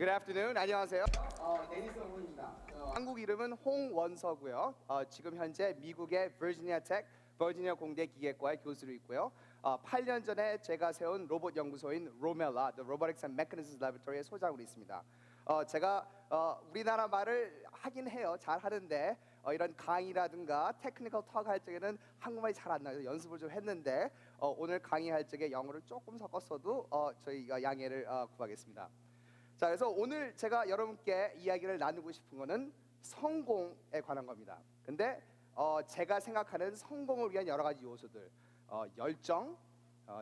Good afternoon. 안녕하세요. 데니스 홍입니다. 한국 이름은 홍원서고요. 지금 현재 미국의 버지니아 공대 기계과의 교수로 있고요. 8년 전에 제가 세운 로봇 연구소인 로멜라, The Robotics and Mechanisms Laboratory의 소장으로 있습니다. 제가 우리나라 말을 하긴 해요. 잘 하는데 이런 강의라든가 테크니컬 톡 할 적에는 한국말이 잘 안 나요. 연습을 좀 했는데 오늘 강의할 적에 영어를 조금 섞었어도 저희가 양해를 구하겠습니다. 자, 그래서 오늘 제가 여러분께 이야기를 나누고 싶은 거는 성공에 관한 겁니다. 근데 제가 생각하는 성공을 위한 여러 가지 요소들, 열정,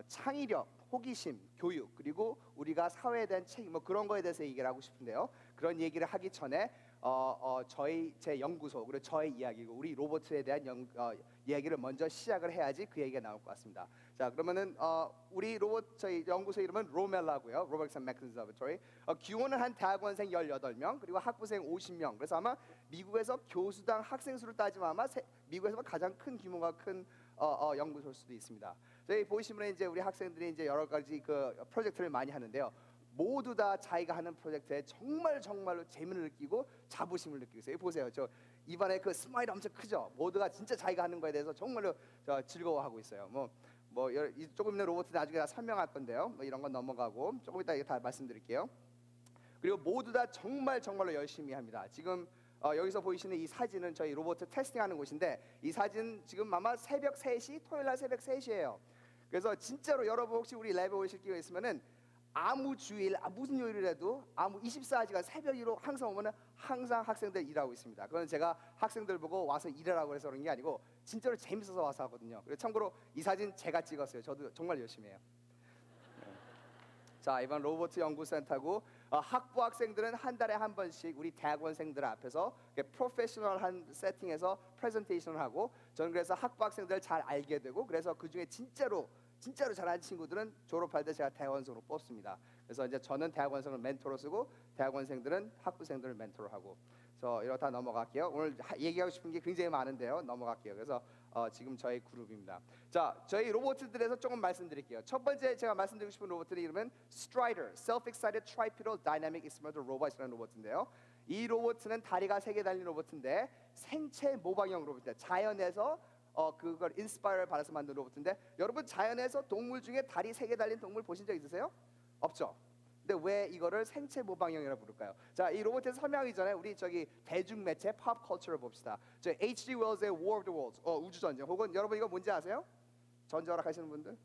창의력, 호기심, 교육, 그리고 우리가 사회에 대한 책임, 뭐 그런 거에 대해서 얘기를 하고 싶은데요. 그런 얘기를 하기 전에 제 연구소 그리고 저의 이야기고 우리 로봇에 대한 이야기를 먼저 시작을 해야지 그 얘기가 나올 것 같습니다. 자, 그러면은 우리 저희 연구소 이름은 로멜라고요. Robotics and Mechanisms Laboratory. 규모는 한 대학원생 18명 그리고 학부생 50명. 그래서 아마 미국에서 교수당 학생 수를 따지면 아마 미국에서 가장 큰 규모가 큰 연구소일 수도 있습니다. 저희 보시면 이제 우리 학생들이 이제 여러 가지 그 프로젝트를 많이 하는데요. 모두 다 자기가 하는 프로젝트에 정말로 재미를 느끼고 자부심을 느끼고 있어요. 보세요. 저 입안에 그 스마일이 엄청 크죠. 모두가 진짜 자기가 하는 거에 대해서 정말로 즐거워하고 있어요. 조금 있는 로봇 나중에 다 설명할 건데요. 뭐 이런 건 넘어가고 조금 이따 다 말씀드릴게요. 그리고 모두 다 정말로 열심히 합니다. 지금 여기서 보이시는 이 사진은 저희 로봇 테스팅하는 곳인데 이 사진 지금 아마 새벽 3시, 토요일 날 새벽 3시예요. 그래서 진짜로 여러분 혹시 우리 랩에 오실 기회 있으면은 아무 주일, 무슨 요일이라도 아무 24시간 새벽으로 항상 오면은 항상 학생들 일하고 있습니다. 그건 제가 학생들 보고 와서 일하라고 해서 그런 게 아니고 진짜로 재밌어서 와서 하거든요. 그리고 참고로 이 사진 제가 찍었어요. 저도 정말 열심히 해요. 자, 이번 로봇 연구센터고 학부 학생들은 한 달에 한 번씩 우리 대학원생들 앞에서 프로페셔널한 세팅에서 프레젠테이션을 하고 저는 그래서 학부 학생들을 잘 알게 되고 그래서 그 중에 진짜로 잘하는 친구들은 졸업할 때 제가 대학원생으로 뽑습니다. 그래서 이제 저는 대학원생을 멘토로 쓰고 대학원생들은 학부생들을 멘토로 하고. 그래서 이렇다 넘어갈게요. 오늘 얘기하고 싶은 게 굉장히 많은데요. 넘어갈게요. 그래서 지금 저희 그룹입니다. 자, 저희 로봇들에서 조금 말씀드릴게요. 첫 번째 제가 말씀드리고 싶은 로봇의 이름은 Strider, Self-Excited Tripedal Dynamic Experimental Robot이라는 로봇인데요. 이 로봇은 다리가 3개 달린 로봇인데 생체 모방형 로봇입니다. 자연에서 그걸 인스파이어를 받아서 만든 로봇인데 여러분 자연에서 동물 중에 다리 3개 달린 동물 보신 적 있으세요? 없죠? 근데 왜 이거를 생체 모방형이라고 부를까요? 자, 이 로봇에서 설명하기 전에 우리 저기 대중매체 팝 컬처를 봅시다. 저 H.G. 웰즈의 War of the Worlds, 우주전쟁. 혹은 여러분 이거 뭔지 아세요? 전자화력 하시는 분들?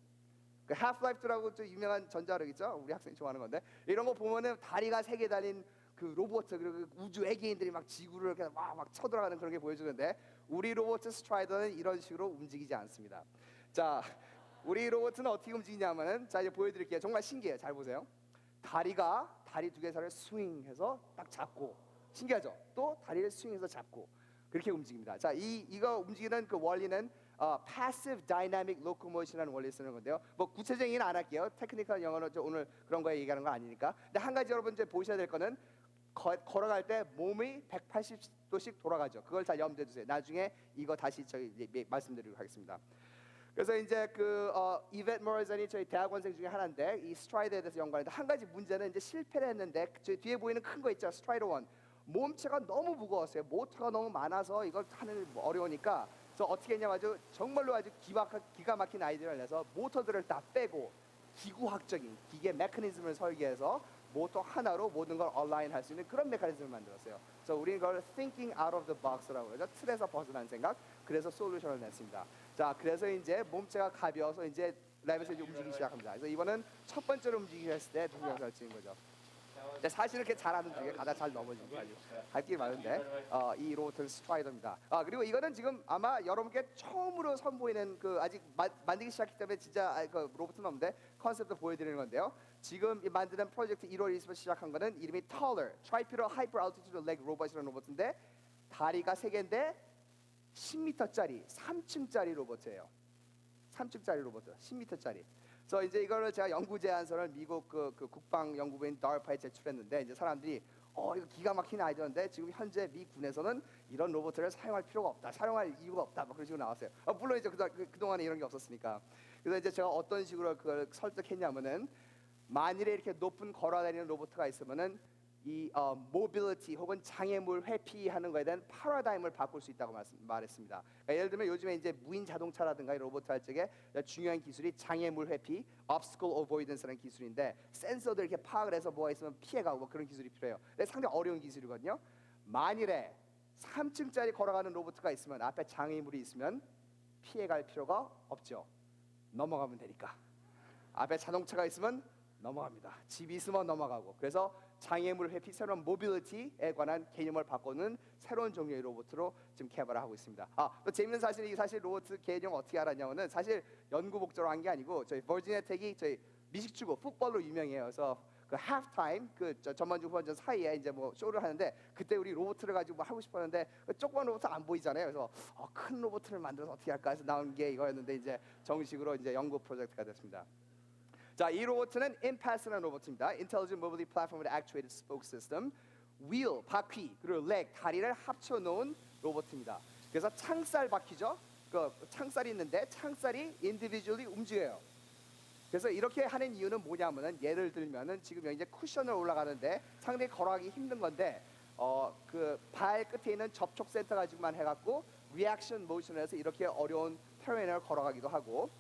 그 하프라이프라고 좀 유명한 전자화력 있죠? 우리 학생이 좋아하는 건데 이런 거 보면은 다리가 3개 달린 그 로봇 그리고 우주 외계인들이 막 지구를 이렇게 막 쳐들어가는 그런 게 보여주는데 우리 로봇 스트라이더는 이런 식으로 움직이지 않습니다. 자, 우리 로봇은 어떻게 움직이냐면은 자 이제 보여드릴게요. 정말 신기해요. 잘 보세요. 다리 2개 살을 스윙해서 딱 잡고 신기하죠? 또 다리를 스윙해서 잡고 그렇게 움직입니다. 자, 이거 움직이는 그 원리는 passive dynamic locomotion이라는 원리를 쓰는 건데요. 뭐 구체적인 얘기는 안 할게요. 테크니컬 영어는 오늘 그런 거에 얘기하는 거 아니니까. 근데 한 가지 여러분 이제 보셔야 될 거는 걸어갈 때 몸이 180도씩 돌아가죠. 그걸 잘 염두에 두세요. 나중에 이거 다시 저희 말씀드리도록 하겠습니다. 그래서 이제 이벳 모리슨이 저희 대학원생 중에 하나인데 이 스트라이더에 대해서 연구하는데 한 가지 문제는 이제 실패를 했는데 저희 뒤에 보이는 큰 거 있죠. 스트라이더 1. 몸체가 너무 무거웠어요. 모터가 너무 많아서 이걸 하는 어려우니까 그래서 어떻게 했냐면 정말로 아주 기가 막힌 아이디어를 내서 모터들을 다 빼고 기구학적인 기계 메커니즘을 설계해서 모터 하나로 모든 걸 얼라인 할 수 있는 그런 메커니즘을 만들었어요. 그래서 우리는 그걸 thinking out of the box라고 그러죠. 틀에서 벗어난 생각. 그래서 솔루션을 냈습니다. 자, 그래서 이제 몸체가 가벼워서 이제 랩에서 이제 움직이기 시작합니다. 그래서 이번은 첫 번째로 움직이기 했을 때 동영상을 찍은 거죠. 근데 사실 이렇게 잘하는 중에 가다 잘 넘어지고 할 게 많은데 이 로봇은 스트라이더입니다. 그리고 이거는 지금 아마 여러분께 처음으로 선보이는 그 아직 만들기 시작했기 때문에 진짜 그 로봇은 없는데 컨셉도 보여드리는 건데요. 지금 만드는 프로젝트 1월 20일 시작한 거는 이름이 Taller, Tripedal Hyper Altitude Leg Robot이라는 로봇인데 다리가 3개인데 10m짜리 3층짜리 로봇이에요. 3층짜리 로봇, 10m짜리. 그래서 이제 이거를 제가 연구 제안서를 미국 그 국방 연구부인 DARPA에 제출했는데 이제 사람들이 이거 기가 막힌 아이디어인데 지금 현재 미 군에서는 이런 로봇을 사용할 필요가 없다, 사용할 이유가 없다, 뭐 그런 식으로 나왔어요. 물론 이제 그동안에 이런 게 없었으니까. 그래서 이제 제가 어떤 식으로 그걸 설득했냐면은 만일에 이렇게 높은 걸어다니는 로봇가 있으면은 이 모빌리티 혹은 장애물 회피하는 거에 대한 패러다임을 바꿀 수 있다고 말했습니다. 그러니까 예를 들면 요즘에 이제 무인 자동차라든가 로봇 할 적에 중요한 기술이 장애물 회피, obstacle avoidance라는 기술인데 센서들 이렇게 파악을 해서 뭐가 있으면 피해가고 뭐 그런 기술이 필요해요. 근데 상당히 어려운 기술이거든요. 만일에 3층짜리 걸어가는 로봇가 있으면 앞에 장애물이 있으면 피해갈 필요가 없죠. 넘어가면 되니까. 앞에 자동차가 있으면 넘어갑니다. 집이 있으면 넘어가고. 그래서 장애물 회피, 새로운 모빌리티에 관한 개념을 바꾸는 새로운 종류의 로봇으로 지금 개발을 하고 있습니다. 또 재밌는 사실이 사실 로봇 개념 어떻게 알았냐면은 사실 연구 목적으로 한 게 아니고 저희 버지니아 텍이 저희 미식축구 풋볼로 유명해요. 그래서 그 하프타임 그 전반전 후반전 사이에 이제 뭐 쇼를 하는데 그때 우리 로봇을 가지고 뭐 하고 싶었는데 조그만 로봇 안 보이잖아요. 그래서 큰 로봇을 만들어서 어떻게 할까 해서 나온 게 이거였는데 이제 정식으로 이제 연구 프로젝트가 됐습니다. 자, 이 로봇은 IMPASS라는 로봇입니다. Intelligent Mobility Platform with Actuated Spoke System. wheel, 바퀴, 그리고 leg, 다리를 합쳐 놓은 로봇입니다. 그래서 창살 바퀴죠. 그 창살이 있는데 창살이 individually 움직여요. 그래서 이렇게 하는 이유는 뭐냐면은 예를 들면은 지금 이제 쿠션을 올라가는데 상당히 걸어가기 힘든 건데 그 발 끝에 있는 접촉 센터 가지고만 해갖고 리액션 모션에서 이렇게 어려운 테레인을 걸어가기도 하고.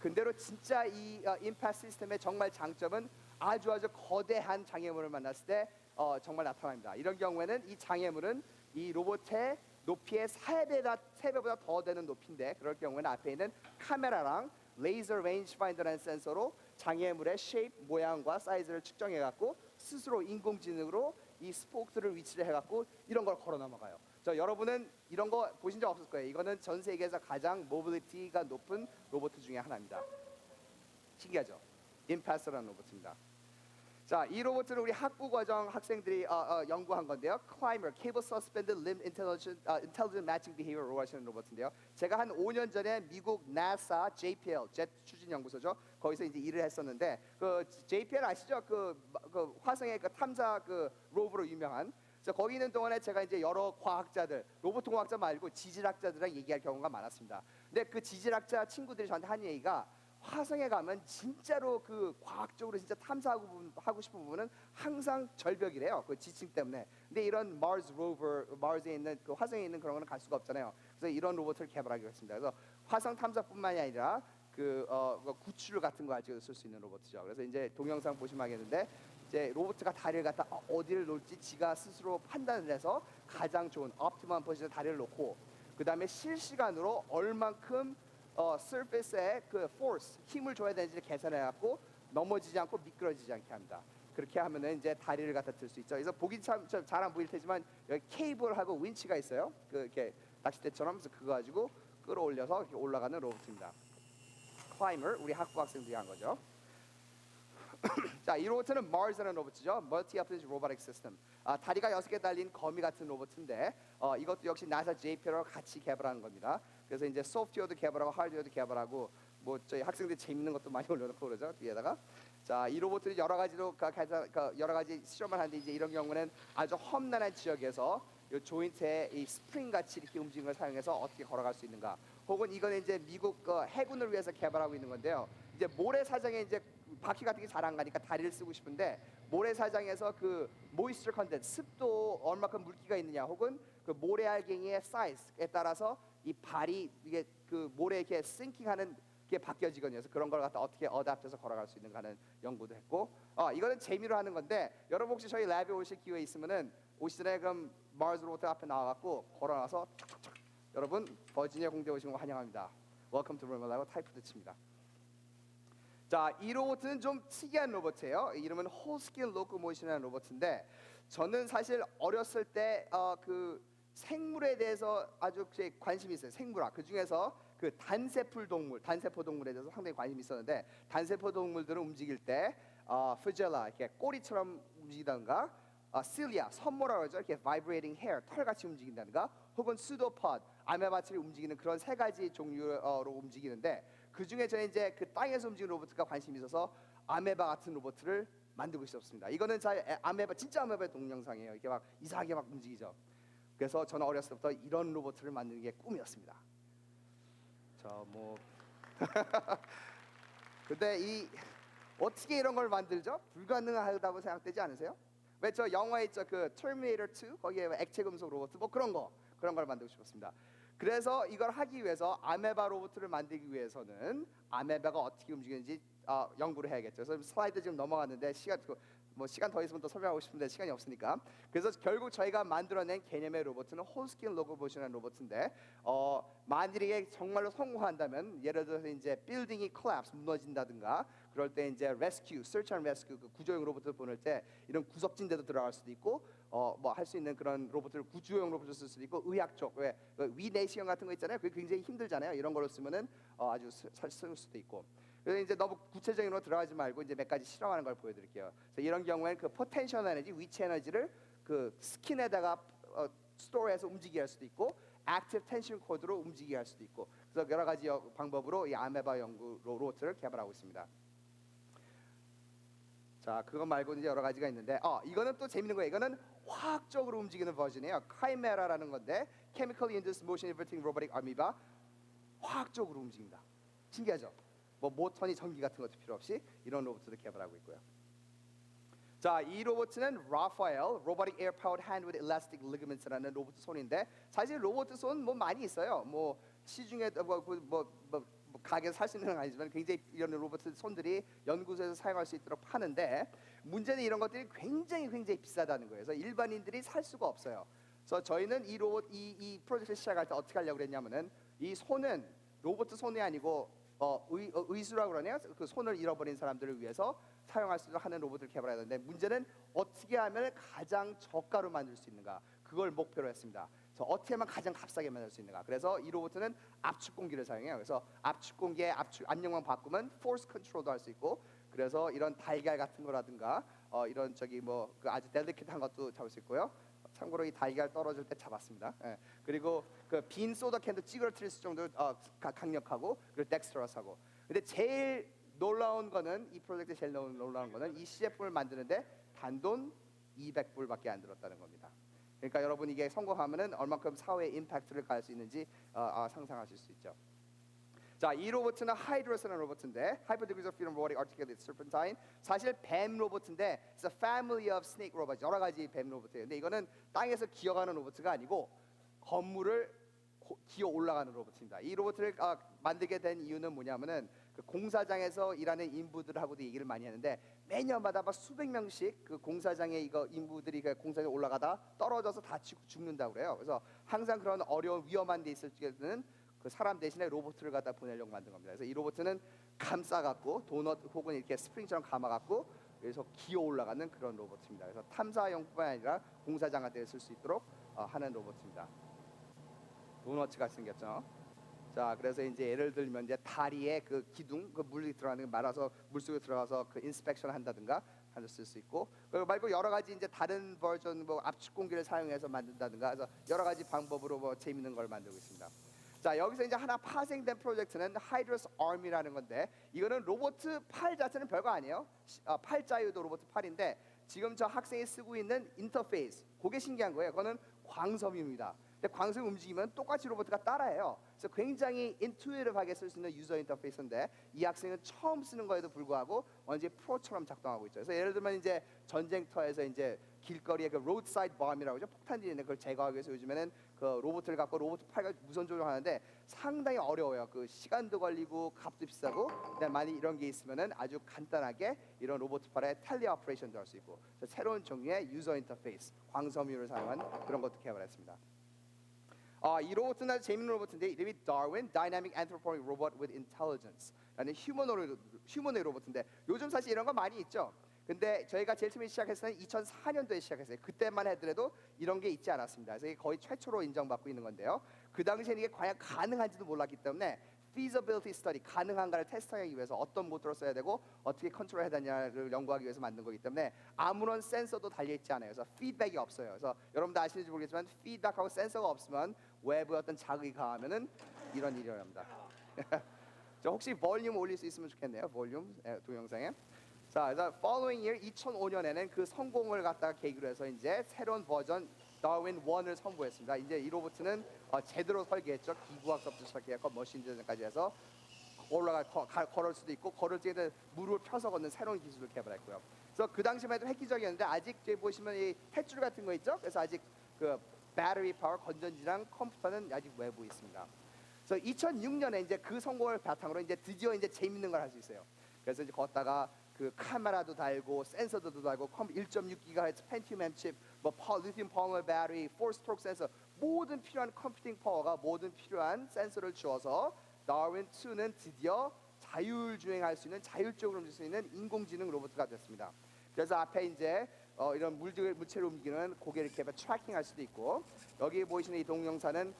근데로 진짜 이 임팩트 시스템의 정말 장점은 아주 거대한 장애물을 만났을 때 정말 나타납니다. 이런 경우에는 이 장애물은 이 로봇의 높이의 3배보다 더 되는 높이인데 그럴 경우에는 앞에 있는 카메라랑 레이저 레인지 파인더라는 센서로 장애물의 쉐입, 모양과 사이즈를 측정해 갖고 스스로 인공지능으로 이 스포크들을 위치를 해 갖고 이런 걸 걸어 넘어가요. 여러분은 이런 거 보신 적 없을 거예요. 이거는 전 세계에서 가장 모빌리티가 높은 로봇 중에 하나입니다. 신기하죠? 임패스라는 로봇입니다. 자, 이 로봇은 우리 학부 과정 학생들이 연구한 건데요. Climber, Cable Suspended Limb Intelligent Matching Behavior로 하시는 로봇인데요. 제가 한 5년 전에 미국 NASA JPL, 젯 추진 연구소죠. 거기서 이제 일을 했었는데 그 JPL 아시죠? 그 화성의 그 탐사 그 로브로 유명한. 그래서 거기 있는 동안에 제가 이제 여러 과학자들, 로봇 공학자 말고 지질학자들이랑 얘기할 경우가 많았습니다. 근데 그 지질학자 친구들이 저한테 한 얘기가 화성에 가면 진짜로 그 과학적으로 진짜 탐사하고 하고 싶은 부분은 항상 절벽이래요. 그 지층 때문에. 근데 이런 Mars rover, Mars에 있는 그 화성에 있는 그런 거는 갈 수가 없잖아요. 그래서 이런 로봇을 개발하기로 했습니다. 그래서 화성 탐사뿐만이 아니라 그 구출 같은 거 가지고 쓸 수 있는 로봇이죠. 그래서 이제 동영상 보시면 알겠는데 이제 로봇가 다리를 갖다 어디를 놓을지 지가 스스로 판단을 해서 가장 좋은 optimum 포지션에 다리를 놓고 그 다음에 실시간으로 얼만큼 surface에 그 force 힘을 줘야 되는지를 계산해갖고 넘어지지 않고 미끄러지지 않게 합니다. 그렇게 하면은 이제 다리를 갖다 들 수 있죠. 그래서 보기 참 잘 안 보일 테지만 여기 케이블하고 윈치가 있어요. 그 이렇게 낚싯대처럼 그래서 그거 가지고 끌어올려서 이렇게 올라가는 로봇입니다. Climber 우리 학부 학생들이 한 거죠. 자, 이 로봇은 Mars라는 로봇이죠. Multi-Application Robotic System. 다리가 6개 달린 거미 같은 로봇인데 이것도 역시 나사 JPL로 같이 개발하는 겁니다. 그래서 이제 소프트웨어도 개발하고 하드웨어도 개발하고 뭐 저희 학생들 재밌는 것도 많이 올려놓고 그러죠 뒤에다가. 자, 이 로봇들이 여러 가지로 여러 가지 실험을 하는데 이제 이런 경우는 아주 험난한 지역에서 이 조인트에 이 스프링 같이 이렇게 움직이는 걸 사용해서 어떻게 걸어갈 수 있는가. 혹은 이거는 이제 미국 해군을 위해서 개발하고 있는 건데요. 이제 모래사장에 이제 바퀴 같은 게 잘 안 가니까 다리를 쓰고 싶은데 모래사장에서 그 moisture content 습도 얼마큼 물기가 있느냐 혹은 그 모래알갱이의 사이즈에 따라서 이 발이 이게 그 모래에 이렇게 싱킹하는 게 바뀌어지거든요. 그래서 그런 걸 갖다 어떻게 어답해서 걸어갈 수 있는가 하는 연구도 했고 이거는 재미로 하는 건데 여러분 혹시 저희 랩에 오실 기회 있으면은 오시 전에 그럼 마르스 로봇 앞에 나와갖고 걸어놔서 툭툭툭 여러분 버지니아 공대 오신 거 환영합니다. Welcome to Vermont 타이프도 칩니다. 자, 이 로봇은 좀 특이한 로봇이에요. 이름은 Whole Skin Locomotion이라는 로봇인데 저는 사실 어렸을 때 그 생물에 대해서 아주 관심이 있어요. 생물학. 그 중에서 그 단세포 동물에 대해서 상당히 관심이 있었는데 단세포 동물들을 움직일 때 프젤라 이렇게 꼬리처럼 움직이던가 실리아 선모라고 하죠. 이렇게 vibrating hair 털같이 움직인다든가 혹은 pseudopod 아메바처럼 움직이는 그런 세 가지 종류로 움직이는데 그 중에 저는 이제 그 땅에서 움직이는 로봇과 관심이 있어서 아메바 같은 로봇을 만들고 싶었습니다. 이거는 아메바 진짜 아메바의 동영상이에요. 이렇게 막 이상하게 막 움직이죠. 그래서 저는 어렸을 때부터 이런 로봇을 만드는 게 꿈이었습니다. 근데 어떻게 이런 걸 만들죠? 불가능하다고 생각되지 않으세요? 왜 저 영화에 있죠 그 Terminator 2 거기에 액체 금속 로봇 뭐 그런 걸 만들고 싶었습니다. 그래서 이걸 하기 위해서 아메바 로봇을 만들기 위해서는 아메바가 어떻게 움직이는지 연구를 해야겠죠. 그래서 슬라이드 지금 넘어갔는데 시간 더 있으면 또 설명하고 싶은데 시간이 없으니까. 그래서 결국 저희가 만들어낸 개념의 로봇은 홀스킨 로봇이라는 로봇인데 만일에 정말로 성공한다면 예를 들어서 이제 빌딩이 콜랩스 무너진다든가 그럴 때 이제 레스큐, 서치 앤 레스큐 그 구조용 로봇을 보낼 때 이런 구석진데도 들어갈 수도 있고 뭐 할 수 있는 그런 로봇을 구조용 로봇을 쓸 수도 있고 의학 쪽 왜 위내시경 같은 거 있잖아요. 그게 굉장히 힘들잖아요. 이런 걸로 쓰면은 아주 쓸 수도 있고. 그래서 이제 너무 구체적으로 들어가지 말고 이제 몇 가지 실험하는 걸 보여드릴게요. 그래서 이런 경우에는 그 포텐셜 에너지, 위치 에너지를 그 스킨에다가 스토어해서 움직이게 할 수도 있고, 액티브 텐션 코드로 움직이게 할 수도 있고, 그래서 여러 가지 방법으로 이 아메바 연구 로봇을 개발하고 있습니다. 자, 그거 말고 이제 여러 가지가 있는데, 이거는 또 재밌는 거예요. 이거는 화학적으로 움직이는 버전이에요. 카이메라라는 건데, Chemically Induced Motion Inverting Robotic Amoeba, 화학적으로 움직입니다. 신기하죠? 뭐 모터니 전기 같은 것도 필요 없이 이런 로봇을 개발하고 있고요. 자, 이 로봇은 라파엘 Robotic Air Powered Hand with Elastic Ligaments라는 로봇 손인데 사실 로봇 손 뭐 많이 있어요. 뭐 시중에 가게에서 살 수 있는 건 아니지만 굉장히 이런 로봇 손들이 연구소에서 사용할 수 있도록 파는데 문제는 이런 것들이 굉장히 비싸다는 거예요. 그래서 일반인들이 살 수가 없어요. 그래서 저희는 이 로봇 이 프로젝트 시작할 때 어떻게 하려고 그랬냐면은 이 손은 로봇 손이 아니고 의수라고 그러네요. 그 손을 잃어버린 사람들을 위해서 사용할 수 있는 로봇을 개발해야 되는데 문제는 어떻게 하면 가장 저가로 만들 수 있는가 그걸 목표로 했습니다. 그래서 어떻게 하면 가장 값싸게 만들 수 있는가. 그래서 이 로봇은 압축 공기를 사용해요. 그래서 압축 공기의 압력만 바꾸면 포스 컨트롤도 할 수 있고 그래서 이런 달걀 같은 거라든가 이런 그 아주 델리케이트한 것도 잡을 수 있고요. 참고로 이 달걀 떨어질 때 잡았습니다. 예. 그리고 그 빈 소다 캔도 찌그러뜨릴 정도로 강력하고 그리고 덱스트러스하고. 근데 제일 놀라운 거는 이 프로젝트 제일 놀라운 거는 이 시제품을 만드는데 단돈 200불밖에 안 들었다는 겁니다. 그러니까 여러분 이게 성공하면은 얼마큼 사회에 임팩트를 가할 수 있는지 상상하실 수 있죠. 자, 이 로봇은 하이드로스라는 로봇인데 Hyper Degrees of Freedom Robotic Articulated Serpentine 사실 뱀 로봇인데 It's a family of snake robots 여러 가지 뱀 로봇이에요. 근데 이거는 땅에서 기어가는 로봇가 아니고 건물을 기어 올라가는 로봇입니다. 이 로봇을 만들게 된 이유는 뭐냐면은 그 공사장에서 일하는 인부들하고도 얘기를 많이 하는데 매년마다 막 수백 명씩 그 공사장에 이거 인부들이 그 공사장에 올라가다 떨어져서 다치고 죽는다고 그래요. 그래서 항상 그런 어려운 위험한 데 있을 때는 그 사람 대신에 로봇을 갖다 보내려고 만든 겁니다. 그래서 이 로봇은 감싸갖고 도넛 혹은 이렇게 스프링처럼 감아갖고 그래서 기어 올라가는 그런 로봇입니다. 그래서 탐사용뿐만 아니라 공사장 같은 데 쓸 수 있도록 하는 로봇입니다. 도넛 같이 생겼죠. 자, 그래서 이제 예를 들면 이제 다리에 그 기둥, 그 물이 들어가는 말아서 물속에 들어가서 그 인스펙션 한다든가 하는 쓸 수 있고, 그리고 말고 여러 가지 이제 다른 버전 뭐 압축 공기를 사용해서 만든다든가 해서 여러 가지 방법으로 뭐 재밌는 걸 만들고 있습니다. 자, 여기서 이제 하나 파생된 프로젝트는 하이드로스 아미라는 건데 이거는 로봇 팔 자체는 별거 아니에요. 팔자유도 로봇 팔인데 지금 저 학생이 쓰고 있는 인터페이스 그게 신기한 거예요. 그거는 광섬유입니다. 근데 광섬이 움직이면 똑같이 로봇가 따라해요. 그래서 굉장히 인투이티브하게 쓸 수 있는 유저 인터페이스인데 이 학생은 처음 쓰는 거에도 불구하고 완전히 프로처럼 작동하고 있죠. 그래서 예를 들면 이제 전쟁터에서 이제 길거리에 그 로드사이드 범이라고 하죠. 폭탄들이 있는데 그걸 제거하기 위해서 요즘에는 그 로봇을 갖고 로봇 팔과 무선 조종하는데 상당히 어려워요. 그 시간도 걸리고 값도 비싸고 근데 만약 이런 게 있으면은 아주 간단하게 이런 로봇 팔에 텔레 오퍼레이션도 할 수 있고 새로운 종류의 유저 인터페이스 광섬유를 사용한 그런 것도 개발했습니다. 이 로봇은 아주 재밌는 로봇인데 이름이 Darwin Dynamic Anthropomorphic Robot with Intelligence라는 휴머노id 로봇인데 요즘 사실 이런 거 많이 있죠. 근데 저희가 제일 처음에 시작했을 때는 2004년도에 시작했어요. 그때만 하더라도 이런 게 있지 않았습니다. 그래서 이게 거의 최초로 인정받고 있는 건데요. 그 당시에는 이게 과연 가능한지도 몰랐기 때문에 feasibility study 가능한가를 테스트하기 위해서 어떤 모터를 써야 되고 어떻게 컨트롤해야 되냐를 연구하기 위해서 만든 거기 때문에 아무런 센서도 달려있지 않아요. 그래서 피드백이 없어요. 그래서 여러분도 아시는지 모르겠지만 피드백하고 센서가 없으면 외부에 어떤 자극이 가하면은 이런 일이 일어납니다. 저 혹시 볼륨 올릴 수 있으면 좋겠네요. 볼륨 동영상에. 자, 그래서 following year 2005년에는 그 성공을 갖다가 계기로 해서 이제 새로운 버전 다윈 1을 선보였습니다. 이제 이 로봇은 제대로 설계했죠. 기구학서부터 시작해서 머신 디자인까지 해서 걸을 수도 있고 걸을 때는 무릎을 펴서 걷는 새로운 기술을 개발했고요. 그래서 그 당시만 해도 획기적이었는데 아직 저기 보시면 이 탯줄 같은 거 있죠? 그래서 아직 그 배터리 파워 건전지랑 컴퓨터는 아직 외부에 있습니다. 그래서 2006년에 이제 그 성공을 바탕으로 이제 드디어 이제 재밌는 걸 할 수 있어요. 그래서 이제 걷다가 그 카메라도 달고 센서도 달고 1.6GHz 펜티움 M 칩, 뭐 리튬 폴리머 배터리, 4스트로크 센서 모든 필요한 컴퓨팅 파워가 모든 필요한 센서를 주어서 다윈 2는 드디어 자율주행할 수 있는 자율적으로 움직일 수 있는 인공지능 로봇가 됐습니다. 그래서 앞에 이제 이런 물체를 움직이는 고개를 이렇게 트래킹할 수도 있고 여기 보이시는 이 동영상은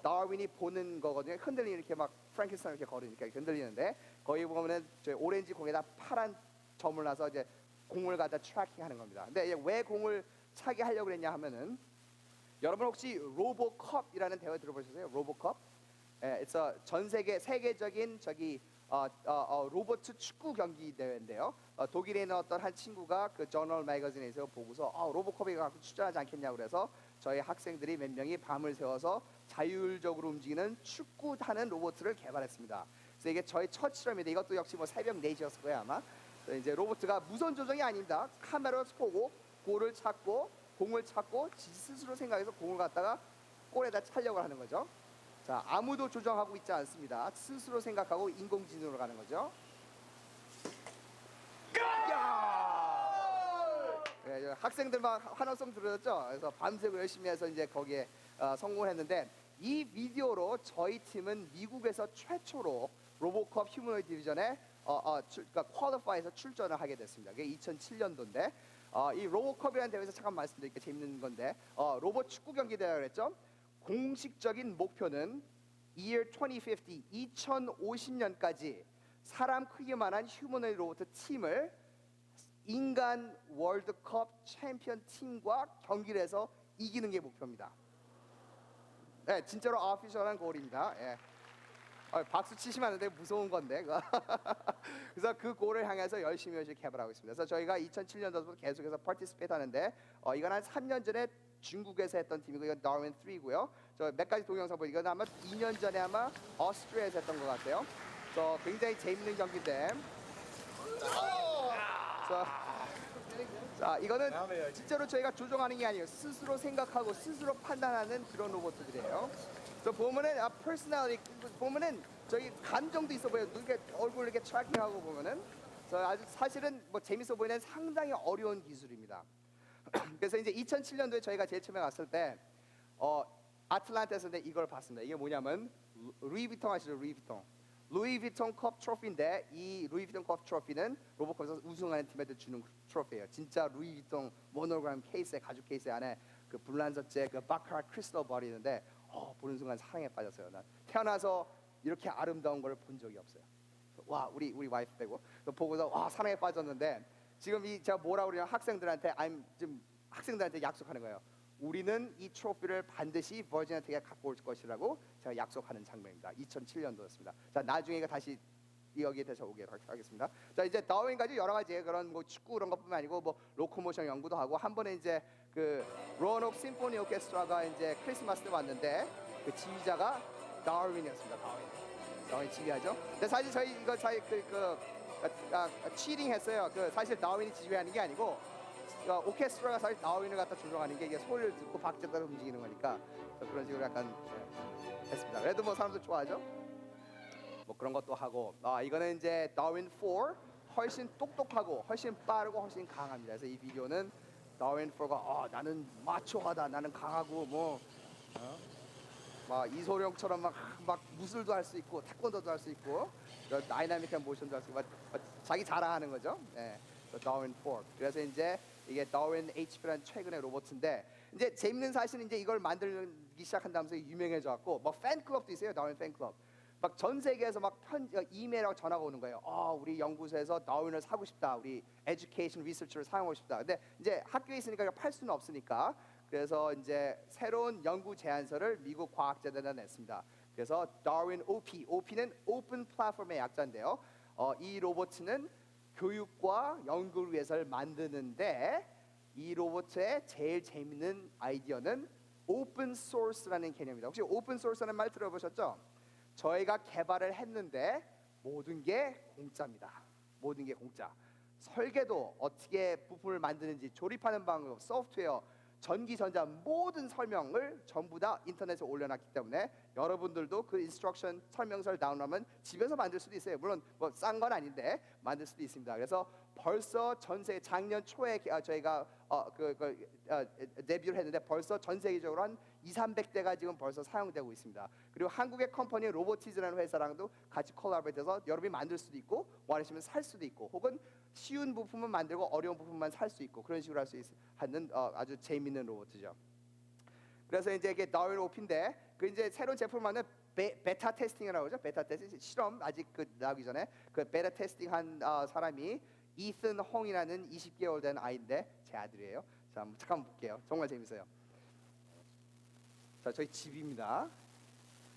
다윈이 보는 거거든요. 흔들리는 이렇게 막 프랭켄스타인 이렇게 걸으니까 흔들리는데 거기 보면은 저 오렌지 공에다 파란 점을 놔서 이제 공을 갖다 트래킹하는 겁니다. 근데 왜 공을 차게 하려고 그랬냐 하면은 여러분 혹시 로보컵이라는 대회 들어보셨어요? 로보컵? 예, 전 세계적인 저기 로봇 축구 경기 대회인데요. 독일에 있는 어떤 한 친구가 그 저널 매거진에서 보고서 로보컵에 갖고 출전하지 않겠냐고 그래서 저희 학생들이 몇 명이 밤을 새워서 자율적으로 움직이는 축구하는 로봇을 개발했습니다. 그래서 이게 저희 첫 실험인데 이것도 역시 뭐 새벽 4시였을 거예요 아마. 이제 로봇가 무선 조정이 아닙니다. 카메라로 보고 골을 찾고 공을 찾고 스스로 생각해서 공을 갖다가 골에다 차려고 하는 거죠. 자, 아무도 조정하고 있지 않습니다. 스스로 생각하고 인공지능으로 가는 거죠. 네, 학생들 막 환호성 들었죠. 그래서 밤새고 열심히 해서 이제 거기에 성공을 했는데 이 비디오로 저희 팀은 미국에서 최초로 로보컵 휴머노이드 디비전에 그러니까 퀄리파이에서 출전을 하게 됐습니다. 그게 2007년도인데 이 로보컵이라는 대회에서 잠깐 말씀드릴게요. 재밌는 건데 로봇 축구 경기 대회라 그랬죠. 공식적인 목표는 year 2050, 2050년까지 사람 크기만한 휴머노이드 로봇 팀을 인간 월드컵 챔피언 팀과 경기를 해서 이기는 게 목표입니다. 네, 진짜로 오피셜한 골입니다. 예. 박수 치시면 안 되는데 무서운 건데. 그래서 그 골을 향해서 열심히 개발하고 있습니다. 그래서 저희가 2007년도부터 계속해서 파티스페이트 하는데 이건 한 3년 전에 중국에서 했던 팀이고 이건 다윈 3고요. 저 몇 가지 동영상 보니까 이건 아마 2년 전에 아마 오스트리아에서 했던 것 같아요. 그래서 굉장히 재밌는 경기인데. 자, 이거는 진짜로 저희가 조종하는 게 아니에요. 스스로 생각하고 스스로 판단하는 그런 로봇들이에요. 저 보면은 퍼스널리 보면은 저희 감정도 있어 보여요. 이렇게 얼굴 이렇게 트래킹하고 보면은 아주 사실은 뭐 재밌어 보이는 상당히 어려운 기술입니다. 그래서 이제 2007년도에 저희가 제일 처음에 갔을 때 아틀란타에서 이걸 봤습니다. 이게 뭐냐면 루이비통 아시죠? 루이비통 컵 트로피인데 이 루이비통 컵 트로피는 로보컵에서 우승하는 팀한테 주는 트로피예요. 진짜 루이비통 모노그램 케이스에 가죽 케이스 안에 그 불란서째 그 바카라 크리스탈 볼이 있는데 보는 순간 사랑에 빠졌어요. 난 태어나서 이렇게 아름다운 걸 본 적이 없어요. 와 우리 와이프 빼고 보고서 와 사랑에 빠졌는데 지금 제가 뭐라고 그러냐면 학생들한테 약속하는 거예요. 우리는 이 트로피를 반드시 버지니아텍에 갖고 올 것이라고 제가 약속하는 장면입니다. 2007년도였습니다. 자 나중에 다시 여기에 대해서 오도록 하겠습니다. 자 이제 다윈 가지고 여러 가지 그런 뭐 축구 그런 것뿐만 아니고 뭐 로코모션 연구도 하고 한 번에 이제 그 로anoke 심포니 오케스트라가 이제 크리스마스 때 왔는데 그 지휘자가 다윈이었습니다. 다윈 지휘하죠. 근데 사실 저희 이거 치링 했어요. 그 사실 다윈이 지휘하는 게 아니고 오케스트라가 사실 다윈을 갖다 조종하는 게 이게 소리를 듣고 박자에 따라 움직이는 거니까 그런 식으로 약간 했습니다. 그래도 뭐 사람들 좋아하죠. 뭐 그런 것도 하고 이거는 이제 다윈 4 훨씬 똑똑하고 훨씬 빠르고 훨씬 강합니다. 그래서 이 비디오는 다윈 4가 나는 마초하다 나는 강하고 막 이소룡처럼 막 무술도 할 수 있고 태권도도 할 수 있고 다이나믹한 모션도 할 수 있고 자기 자랑하는 거죠. 네. 다윈 4. 그래서 이제 이게 다윈 HP라는 최근의 로봇인데 이제 재밌는 사실은 이제 이걸 만들기 시작한 다음에 유명해져 갖고 뭐 팬클럽도 있어요. 다윈 팬클럽. 막 전 세계에서 막 이메일하고 전화가 오는 거예요. 우리 연구소에서 다윈을 사고 싶다. 우리 에듀케이션 리서치를 사용하고 싶다. 근데 이제 학교에 있으니까 팔 수는 없으니까 그래서 이제 새로운 연구 제안서를 미국 과학자들에 냈습니다. 그래서 다윈 OP는 오픈 플랫폼의 약자인데요. 이 로봇은 교육과 연구를 위해서를 만드는데 이 로봇의 제일 재밌는 아이디어는 오픈 소스라는 개념입니다. 혹시 오픈 소스라는 말 들어보셨죠? 저희가 개발을 했는데 모든 게 공짜입니다. 모든 게 공짜. 설계도 어떻게 부품을 만드는지 조립하는 방법, 소프트웨어, 전기, 전자 모든 설명을 전부 다 인터넷에 올려놨기 때문에 여러분들도 그 인스트럭션 설명서를 다운로드하면 집에서 만들 수도 있어요. 물론 뭐 싼 건 아닌데 만들 수도 있습니다. 그래서 벌써 전 세계 작년 초에 저희가 데뷔를 했는데 벌써 전 세계적으로 한 2,300대가 지금 벌써 사용되고 있습니다. 그리고 한국의 컴퍼니 로보티즈라는 회사랑도 같이 콜라보레이트해서 여러분이 만들 수도 있고 원하시면 살 수도 있고 혹은 쉬운 부품은 만들고 어려운 부품만 살 수 있고 그런 식으로 할 수 있는 아주 재미있는 로봇이죠. 그래서 이제 이게 다윈 오피인데 그 이제 새로운 제품만은 베타 테스팅이라고 하죠. 베타 테스팅 실험 아직 그 나오기 전에 그 베타 테스팅한 사람이 이슨 홍이라는 20개월 된 아이인데 제 아들이에요. 자, 잠깐 볼게요. 정말 재밌어요. 자, 저희 집입니다.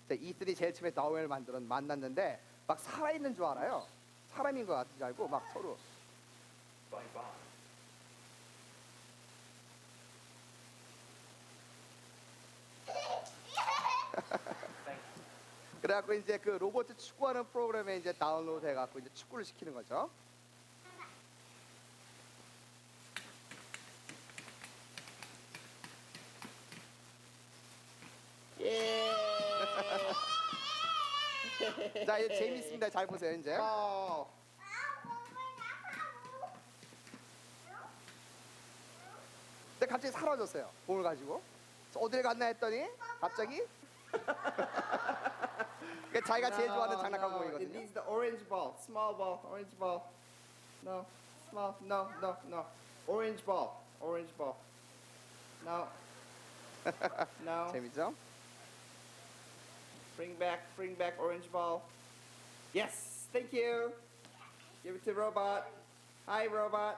자, 이슨이 제일 처음에 다윈을 만났는데 막 살아있는 줄 알아요. 사람인 것 같은 줄 알고 막 서로 그래갖고 이제 그 로봇 축구하는 프로그램에 이제 다운로드 해갖고 이제 축구를 시키는 거죠. 예. 자, 이제 재밌습니다. 잘 보세요 이제. 근데 갑자기 사라졌어요. 공을 가지고. 어딜 갔나 했더니 갑자기 그게 자기가 제일 좋아하는 장난감 It 공이거든요. needs the orange ball, small ball, orange ball. No, small, no. Orange ball, orange ball. No, no. 재밌죠? Bring back orange ball. Yes, thank you. Give it to robot. Hi, robot.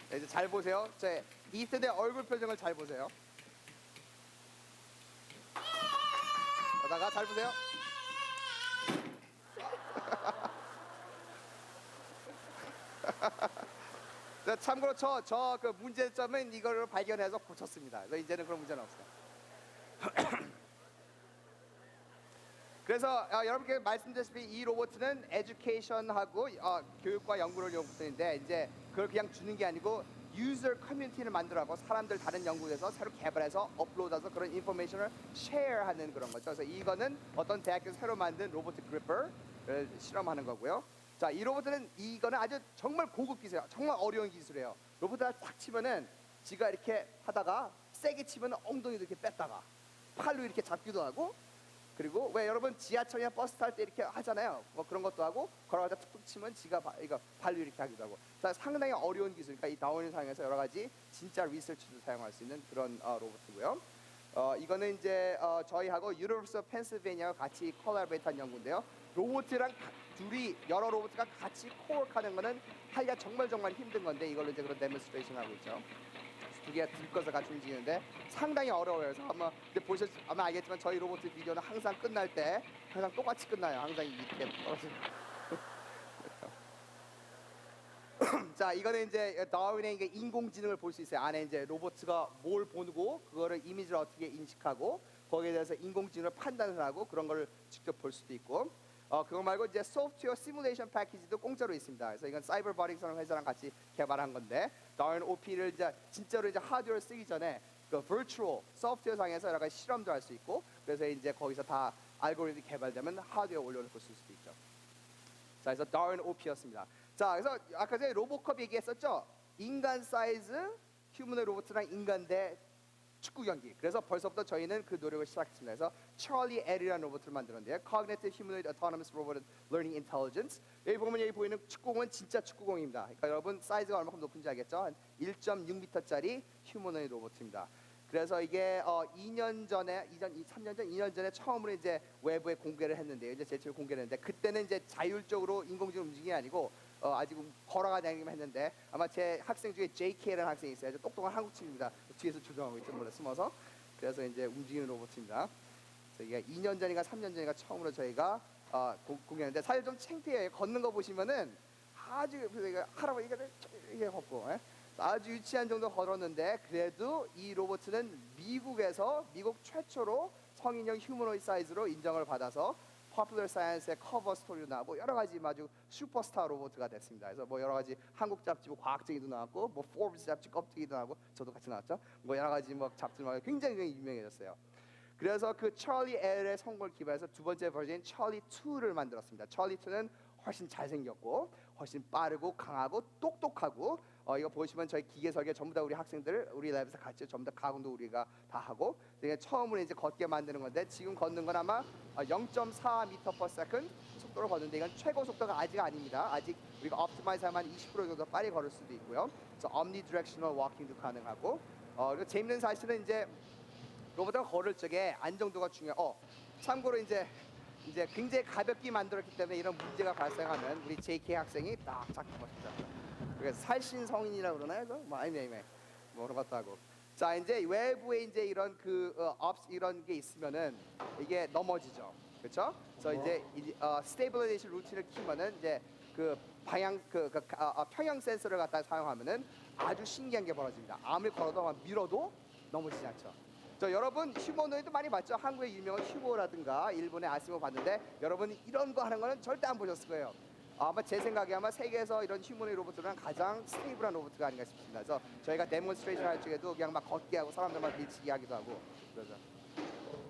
자, 이제 잘 보세요. 제 이세대 얼굴 표정을 잘 보세요. 그러다가 잘 보세요. 자, 참고로 저 그 문제점은 이거를 발견해서 고쳤습니다. 그래서 이제는 그런 문제는 없어요. 그래서 여러분께 말씀드렸다시피 이 로봇은 에듀케이션하고 교육과 연구를 연구인데 이제 그걸 그냥 주는 게 아니고 유저 커뮤니티를 만들어가고 사람들 다른 연구에서 새로 개발해서 업로드해서 그런 인포메이션을 쉐어하는 그런 거죠. 그래서 이거는 어떤 대학교에서 새로 만든 로봇 그리퍼를 실험하는 거고요. 자, 이 로봇은 이거는 아주 정말 고급 기술이에요. 정말 어려운 기술이에요. 로봇을 딱 치면은 지가 이렇게 하다가 세게 치면 엉덩이도 이렇게 뺐다가 팔로 이렇게 잡기도 하고 그리고 왜 여러분 지하철이나 버스 탈 때 이렇게 하잖아요. 뭐 그런 것도 하고 걸어가다 툭툭 치면 지가 이거 발로 이렇게 하기도 하고. 자, 상당히 어려운 기술이니까 이 다운을 사용해서 여러 가지 진짜 리서치도 사용할 수 있는 그런 로봇이고요. 이거는 이제 저희하고 유니버시티 오브 펜실베니아가 같이 콜라보레이트한 연구인데요. 로봇이랑 둘이 여러 로봇과 같이 코워크하는 거는 하기가 정말 힘든 건데 이걸로 이제 그런 데몬스트레이션 하고 있죠. 두 개가 들꺼서 같이 움직이는데 상당히 어려워요. 그래서 아마 알겠지만 저희 로봇 비디오는 항상 끝날 때 항상 똑같이 끝나요. 항상 이렇게 떨어지고. 자, 이거는 이제 다윈의 인공지능을 볼 수 있어요. 안에 이제 로봇가 뭘 보고 그거를 이미지를 어떻게 인식하고 거기에 대해서 인공지능을 판단을 하고 그런 걸 직접 볼 수도 있고. 그거 말고 이제 소프트웨어 시뮬레이션 패키지도 공짜로 있습니다. 그래서 이건 사이버버릭스라는 회사랑 같이 개발한 건데 다윈 OP를 이제 진짜로 이제 하드웨어 쓰기 전에 그 virtual 소프트웨어 상에서 여러 가지 실험도 할 수 있고 그래서 이제 거기서 다 알고리즘이 개발되면 하드웨어 올려놓고 쓸 수도 있죠. 자, 그래서 다윈 OP였습니다. 자, 그래서 아까 전에 로보컵 얘기했었죠. 인간 사이즈 휴머노 로봇이랑 인간 대 축구 경기. 그래서 벌써부터 저희는 그 노력을 시작했습니다. 그래서 찰리 L이라는 로봇을 만들었는데요. Cognitive Humanoid Autonomous Robot Learning Intelligence. 여기 보면 여기 보이는 축구공은 진짜 축구공입니다. 그러니까 여러분 사이즈가 얼마큼 높은지 알겠죠? 한 1.6m짜리 휴머노이드 로봇입니다. 그래서 이게 2년 전에 2년 전에 처음으로 이제 외부에 공개를 했는데요. 이제 제출 공개를 했는데 그때는 이제 자율적으로 인공지능 움직임이 아니고 아직 걸어가 다니기만 했는데 아마 제 학생 중에 JK라는 학생이 있어요. 아주 똑똑한 한국 친구입니다. 뒤에서 조정하고 있죠. 몰래 숨어서. 그래서 이제 움직이는 로봇입니다. 그래서 이게 2년 전인가 3년 전인가 처음으로 저희가 공개했는데 사실 좀 창피해요. 걷는 거 보시면은 아주 할아버지가 이게 걷고 아주 유치한 정도 걸었는데 그래도 이 로봇은 미국 최초로 성인용 휴머노이드 사이즈로 인정을 받아서 포퓰러 사이언스의 커버 스토리도 나오고 여러 가지 아주 슈퍼스타 로봇가 됐습니다. 그래서 뭐 여러 가지 한국 잡지 뭐 과학쟁이도 나왔고 뭐 포브스 잡지 껍데기도 나오고 저도 같이 나왔죠. 뭐 여러 가지 뭐 잡지도 굉장히 유명해졌어요. 그래서 그 찰리 L의 성공을 기반해서 두 번째 버전인 찰리 2를 만들었습니다. 찰리 2는 훨씬 잘생겼고 훨씬 빠르고 강하고 똑똑하고 이거 보시면 저희 기계 설계 전부 다 우리 학생들 우리 랩에서 같이 전부 다 가공도 우리가 다 하고 처음으로 이제 걷게 만드는 건데 지금 걷는 건 아마 0.4m/s 속도로 걷는데 이건 최고 속도가 아직 아닙니다. 아직 우리가 optimize하면 20% 정도 빨리 걸을 수도 있고요. 그래서 omnidirectional walking도 가능하고 그리고 재밌는 사실은 이제 로봇가 걸을 적에 안정도가 중요해요. 참고로 이제 굉장히 가볍게 만들었기 때문에 이런 문제가 발생하면 우리 JK 학생이 딱 잡고 멋있다. 그래서 살신 성인이라고 그러나요? 뭐 그런 것도 하고. 자 이제 외부에 이제 이런 이런 게 있으면은 이게 넘어지죠, 그렇죠? 그래서 이제 스테이블라이제이션 루틴을 키면은 이제 그 방향 평형 센서를 갖다 사용하면은 아주 신기한 게 벌어집니다. 아무리 걸어도 밀어도 넘어지지 않죠. 여러분 휴머노이드 많이 봤죠? 한국의 유명한 휴머라든가 일본의 아시모 봤는데 여러분이 이런 거 하는 거는 절대 안 보셨을 거예요. 아마 제 생각에 아마 세계에서 이런 휴머노이드 로봇들은 가장 스테이블한 로봇가 아닌가 싶습니다. 그래서 저희가 데몬스트레이션 할 적에도 그냥 막 걷게 하고 사람들만 밀치게 하기도 하고 그러죠.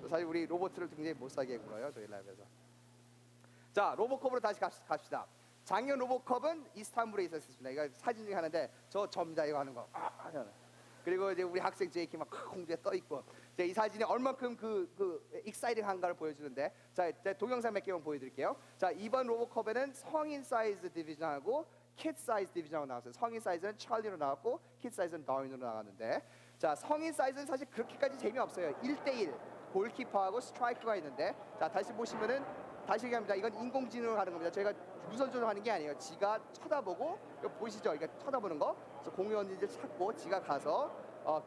사실 우리 로봇을 굉장히 못 살게 굴어요 저희 랩에서. 자 로봇컵으로 다시 갑시다. 작년 로봇컵은 이스탄불에 있었습니다. 이거 사진 중에 하는데 저 접니다 이거 하는 거. 그리고 이제 우리 학생 제이키 막 공중에 떠 있고 이 사진이 얼만큼 익사이팅한가를 보여주는데 자 동영상 몇 개만 보여드릴게요. 자 이번 로봇컵에는 성인 사이즈 디비전하고 키드 사이즈 디비전하고 나왔어요. 성인 사이즈는 찰리로 나왔고 키드 사이즈는 다윈으로 나왔는데 자 성인 사이즈는 사실 그렇게까지 재미없어요. 1대1 골키퍼하고 스트라이커가 있는데 자 다시 보시면은 다시 얘기합니다. 이건 인공지능으로 하는 겁니다. 저희가 무선 조종하는 게 아니에요. 지가 쳐다보고 이거 보이시죠? 이거 쳐다보는 거. 그래서 공이 어딘지 찾고 지가 가서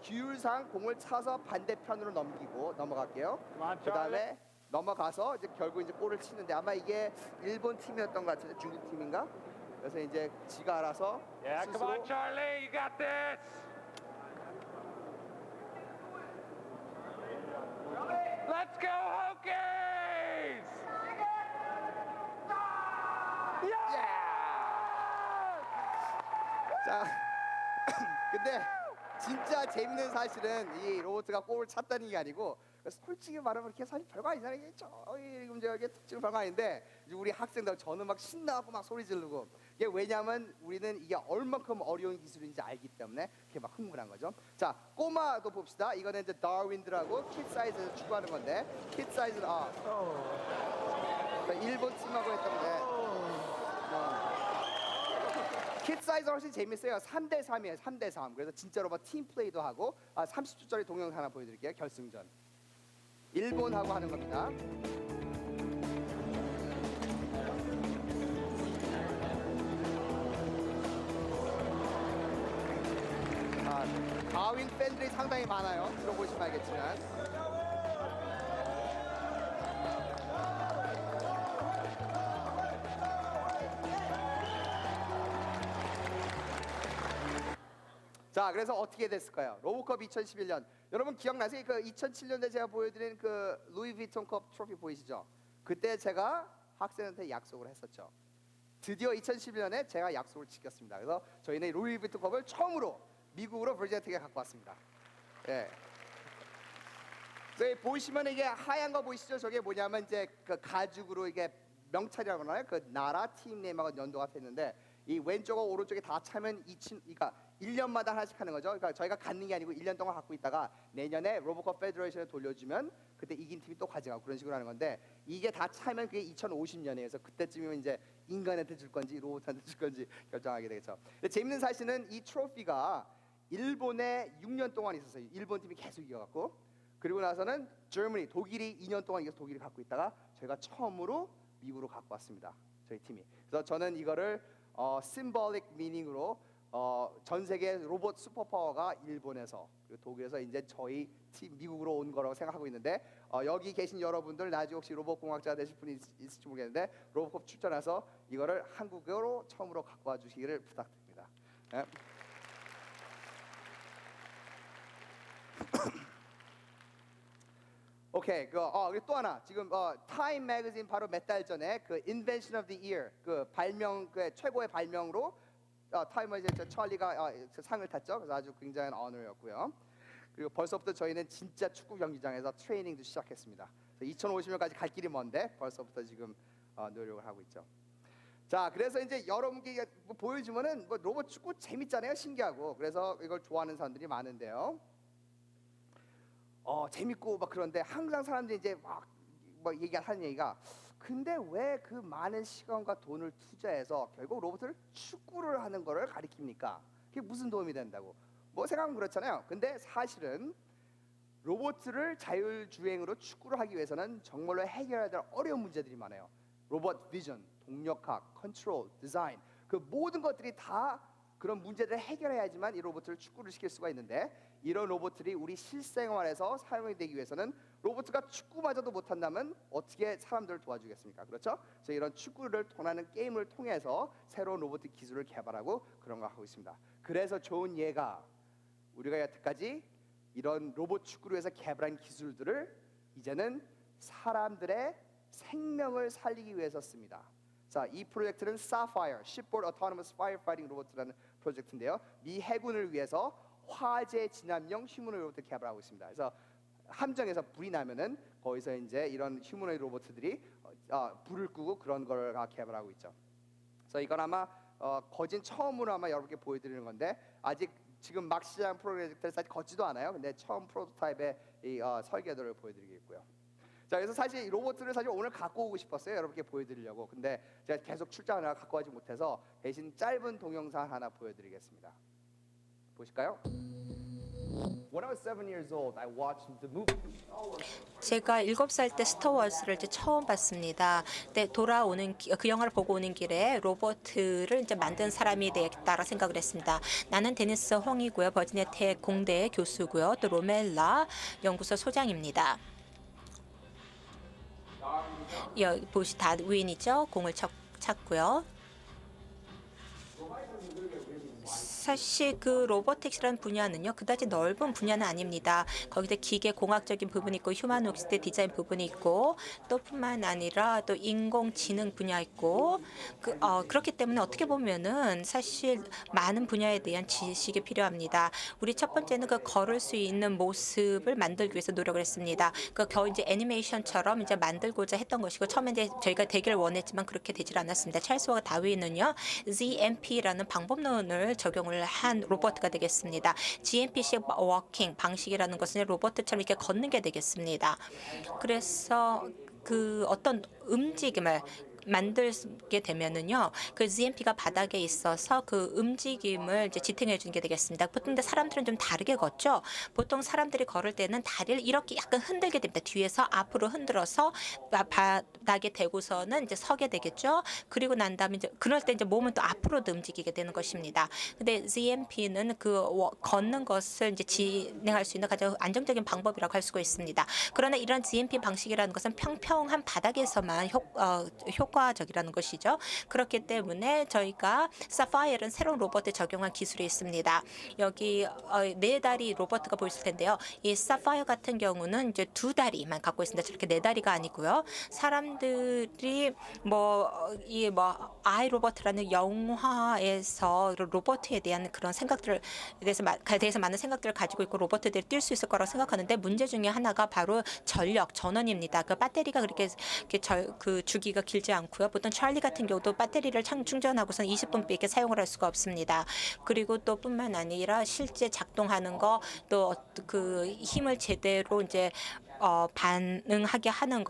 기울상 공을 차서 반대편으로 넘어갈게요. 그다음에 넘어가서 이제 결국 이제 골을 치는데 아마 이게 일본 팀이었던 것 같은데 중국 팀인가? 그래서 이제 지가 알아서 Yeah, come on, Charlie, you got this. Let's go, Hokies! 자, 근데 진짜 재밌는 사실은 이 로봇가 골을 찼다는 게 아니고 솔직히 말하면 이렇게 사실 별거 아니잖아요. 이게 이게 특징 별거 아닌데 우리 학생들 저는 막 신나고 막 소리 지르고 이게 왜냐하면 우리는 이게 얼만큼 어려운 기술인지 알기 때문에 이렇게 막 흥분한 거죠. 자, 꼬마도 봅시다. 이거는 이제 다윈드라고 킷 사이즈에서 추구하는 건데 킷 사이즈는 일본 팀하고 했던 게 킷 사이즈가 훨씬 재밌어요. 3대3이에요. 3대3. 그래서 진짜로 막 팀 플레이도 하고 30초짜리 동영상 하나 보여드릴게요. 결승전. 일본하고 하는 겁니다. 다윈 팬들이 상당히 많아요. 들어보시면 알겠지만. 자, 그래서 어떻게 됐을까요? 로봇컵 2011년. 여러분 기억나세요? 그 2007년에 제가 보여드린 그 루이비통컵 트로피 보이시죠? 그때 제가 학생한테 약속을 했었죠. 드디어 2011년에 제가 약속을 지켰습니다. 그래서 저희는 루이비통컵을 처음으로 미국으로 버지니아텍에 갖고 왔습니다. 예. 그래서 보시면 이게 하얀 거 보이시죠? 저게 뭐냐면 이제 그 가죽으로 이게 명찰이라고 하나요? 그 나라 팀 네임하고 연도가 됐는데 이 왼쪽하고 오른쪽에 다 차면 그러니까 1년마다 하나씩 하는 거죠. 그러니까 저희가 갖는 게 아니고 1년 동안 갖고 있다가 내년에 로봇컵 페더레이션에 돌려주면 그때 이긴 팀이 또 가져가고 그런 식으로 하는 건데 이게 다 차면 그게 2050년이에요. 그래서 그때쯤이면 이제 인간한테 줄 건지 로봇한테 줄 건지 결정하게 되겠죠. 근데 재밌는 사실은 이 트로피가 일본에 6년 동안 있었어요. 일본 팀이 계속 이겨갖고 그리고 나서는 Germany 독일이 2년 동안 이겨서 독일이 갖고 있다가 저희가 처음으로 미국으로 갖고 왔습니다. 저희 팀이. 그래서 저는 이거를 symbolic meaning으로 전 세계 로봇 슈퍼파워가 일본에서 그리고 독일에서 이제 저희 팀 미국으로 온 거라고 생각하고 있는데 여기 계신 여러분들 나중에 혹시 로봇 공학자 되실 분이 있을지 모르겠는데 로봇컵 출전해서 이거를 한국어로 처음으로 갖고 와 주시기를 부탁드립니다. 네. 오케이. 오케이. 그리고 또 하나. 지금 타임 매거진 바로 몇 달 전에 그 Invention of the Year 그 발명 그 최고의 발명으로 타임에 이제 찰리가 상을 탔죠. 그래서 아주 굉장한 언어였고요. 그리고 벌써부터 저희는 진짜 축구 경기장에서 트레이닝도 시작했습니다. 2050년까지 갈 길이 먼데 벌써부터 지금 노력을 하고 있죠. 자, 그래서 이제 여러분께 보여주면은 뭐 로봇 축구 재밌잖아요, 신기하고. 그래서 이걸 좋아하는 사람들이 많은데요. 재밌고 막 그런데 항상 사람들이 이제 막 하는 얘기가 근데 왜 그 많은 시간과 돈을 투자해서 결국 로봇을 축구를 하는 거를 가리킵니까? 그게 무슨 도움이 된다고? 뭐 생각하면 그렇잖아요. 근데 사실은 로봇을 자율주행으로 축구를 하기 위해서는 정말로 해결해야 될 어려운 문제들이 많아요. 로봇 비전, 동력학, 컨트롤, 디자인 그 모든 것들이 다 그런 문제들을 해결해야지만 이 로봇을 축구를 시킬 수가 있는데 이런 로봇들이 우리 실생활에서 사용이 되기 위해서는 로봇가 축구마저도 못한다면 어떻게 사람들을 도와주겠습니까? 그렇죠? 그래서 이런 축구를 통하는 게임을 통해서 새로운 로봇 기술을 개발하고 그런 거 하고 있습니다. 그래서 좋은 예가 우리가 여태까지 이런 로봇 축구를 위해서 개발한 기술들을 이제는 사람들의 생명을 살리기 위해서 씁니다. 자, 이 프로젝트는 Sapphire, Shipboard Autonomous Firefighting Robot라는 프로젝트인데요. 미 해군을 위해서 화재 진압용 휴머노이드 로봇을 개발하고 있습니다. 그래서 함정에서 불이 나면은 거기서 이제 이런 휴머노이드 로봇들이 불을 끄고 그런 걸 개발하고 있죠. 그래서 이건 아마 거진 처음으로 아마 여러분께 보여드리는 건데 아직 지금 막 시작한 프로젝트를 사실 걷지도 않아요. 근데 처음 프로토타입의 이 설계도를 보여드리겠고요. 자, 그래서 사실 이 로봇을 사실 오늘 갖고 오고 싶었어요. 여러분께 보여드리려고. 근데 제가 계속 출장을 갖고 가지 못해서 대신 짧은 동영상 하나 보여드리겠습니다. 보실까요? When I was 7 years old, I watched the movie. 제가 7살 때 스타워즈를 이제 처음 봤습니다. 근데 돌아오는 그 영화를 보고 오는 길에 로봇을 이제 만든 사람이 되겠다라 생각을 했습니다. 나는 데니스 홍이고요. 버지니아 텍 공대 교수고요. 또 로멜라 연구소 소장입니다. 여기 보시 다윈이죠. 공을 찾고요. 사실 그 로보틱스라는 분야는요 그다지 넓은 분야는 아닙니다. 거기서 기계 공학적인 부분이 있고 휴머노이드 디자인 부분이 있고 또 뿐만 아니라 또 인공지능 분야 있고 그렇기 때문에 어떻게 보면은 사실 많은 분야에 대한 지식이 필요합니다. 우리 첫 번째는 그 걸을 수 있는 모습을 만들기 위해서 노력을 했습니다. 그 겨우 이제 애니메이션처럼 이제 만들고자 했던 것이고 처음에 이제 저희가 되기를 원했지만 그렇게 되질 않았습니다. 찰스와 다윈은요 ZMP라는 방법론을 적용을 한 로봇가 되겠습니다. GMP식 워킹 방식이라는 것은 로봇처럼 이렇게 걷는 게 되겠습니다. 그래서 그 어떤 움직임을 만들게 되면은요, 그 GMP가 바닥에 있어서 그 움직임을 이제 지탱해 주는 게 되겠습니다. 보통 근데 사람들은 좀 다르게 걷죠. 보통 사람들이 걸을 때는 다리를 이렇게 약간 흔들게 됩니다. 뒤에서 앞으로 흔들어서 바닥에 대고서는 이제 서게 되겠죠. 그리고 난 다음에 이제 그럴 때 이제 몸은 또 앞으로도 움직이게 되는 것입니다. 근데 GMP는 그 걷는 것을 이제 진행할 수 있는 가장 안정적인 방법이라고 할 수가 있습니다. 그러나 이런 GMP 방식이라는 것은 평평한 바닥에서만 효과적이라는 것이죠. 그렇기 때문에 저희가 사파이어는 새로운 로봇에 적용한 기술이 있습니다. 여기 네 다리 로봇가 보이실 텐데요. 이 사파이어 같은 경우는 이제 두 다리만 갖고 있습니다. 저렇게 네 다리가 아니고요. 사람들이 아이 로봇이라는 영화에서 로봇에 대한 그런 생각들을 대해서 많은 생각들을 가지고 있고 로봇들이 뛸 수 있을 거라고 생각하는데 문제 중에 하나가 바로 전원입니다. 그 배터리가 그렇게 그 주기가 길지 않고요. 보통 찰리 같은 경우도 배터리를 충전하고선 20분밖에 사용을 할 수가 없습니다. 그리고 또 뿐만 아니라 실제 작동하는 거 또 그 힘을 제대로 이제 반응하게 하는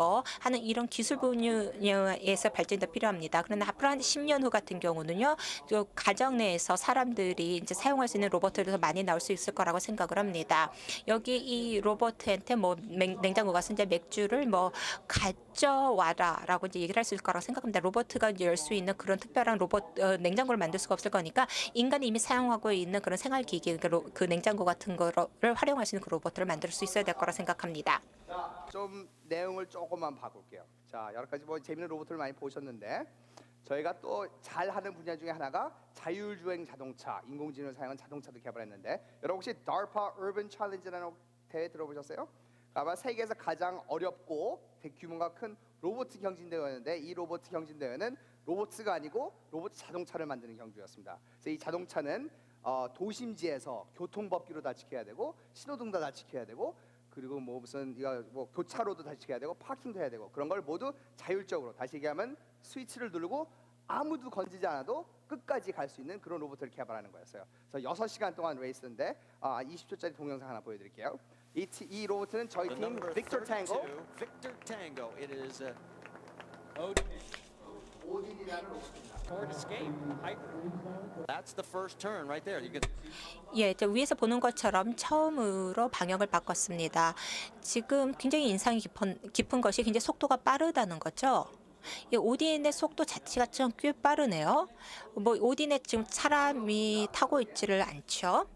이런 기술 분야에서 발전이 더 필요합니다. 그러나 앞으로 한 10년 후 같은 경우는요, 또 가정 내에서 사람들이 이제 사용할 수 있는 로봇들도 많이 나올 수 있을 거라고 생각을 합니다. 여기 이 로봇한테 냉장고 가서 이제 맥주를 가져와라라고 이제 얘기를 할 수 있을 거라고 생각합니다. 로봇가 열 수 있는 그런 특별한 냉장고를 만들 수가 없을 거니까 인간이 이미 사용하고 있는 그런 생활기기 그 냉장고 같은 거를 활용할 수 있는 그 로봇을 만들 수 있어야 될 거라 생각합니다. 자, 좀 내용을 조금만 바꿀게요. 자, 여러 가지 재밌는 로봇을 많이 보셨는데 저희가 또 잘하는 분야 중에 하나가 자율주행 자동차, 인공지능을 사용한 자동차도 개발했는데 여러분 혹시 DARPA Urban Challenge라는 대회 들어보셨어요? 아마 세계에서 가장 어렵고 규모가 큰 로봇 경진대회였는데 이 로봇 경진대회는 로봇가 아니고 로봇 자동차를 만드는 경주였습니다. 그래서 이 자동차는 도심지에서 교통법규로 다 지켜야 되고 신호등도 다 지켜야 되고 그리고 뭐 무슨 이거 뭐 교차로도 다 지켜야 되고 파킹도 해야 되고 그런 걸 모두 자율적으로 다시 얘기하면 스위치를 누르고 아무도 건지지 않아도 끝까지 갈 수 있는 그런 로봇을 개발하는 거였어요. 그래서 6시간 동안 레이스인데 20초짜리 동영상 하나 보여드릴게요. 이 로봇은 저희 The 팀 number 빅터 탱고 32, Victor Tango. It is 오딘이라는 로봇입니다. Ford Escape Hyper. That's the first turn right there. You can 예, 저 위에서 보는 것처럼 처음으로 방향을 바꿨습니다. 지금 굉장히 인상이 깊은 것이 굉장히 속도가 빠르다는 거죠. 이 오딘의 속도 자체가 좀 꽤 빠르네요. 뭐 오딘에 지금 사람이 타고 있지를 않죠.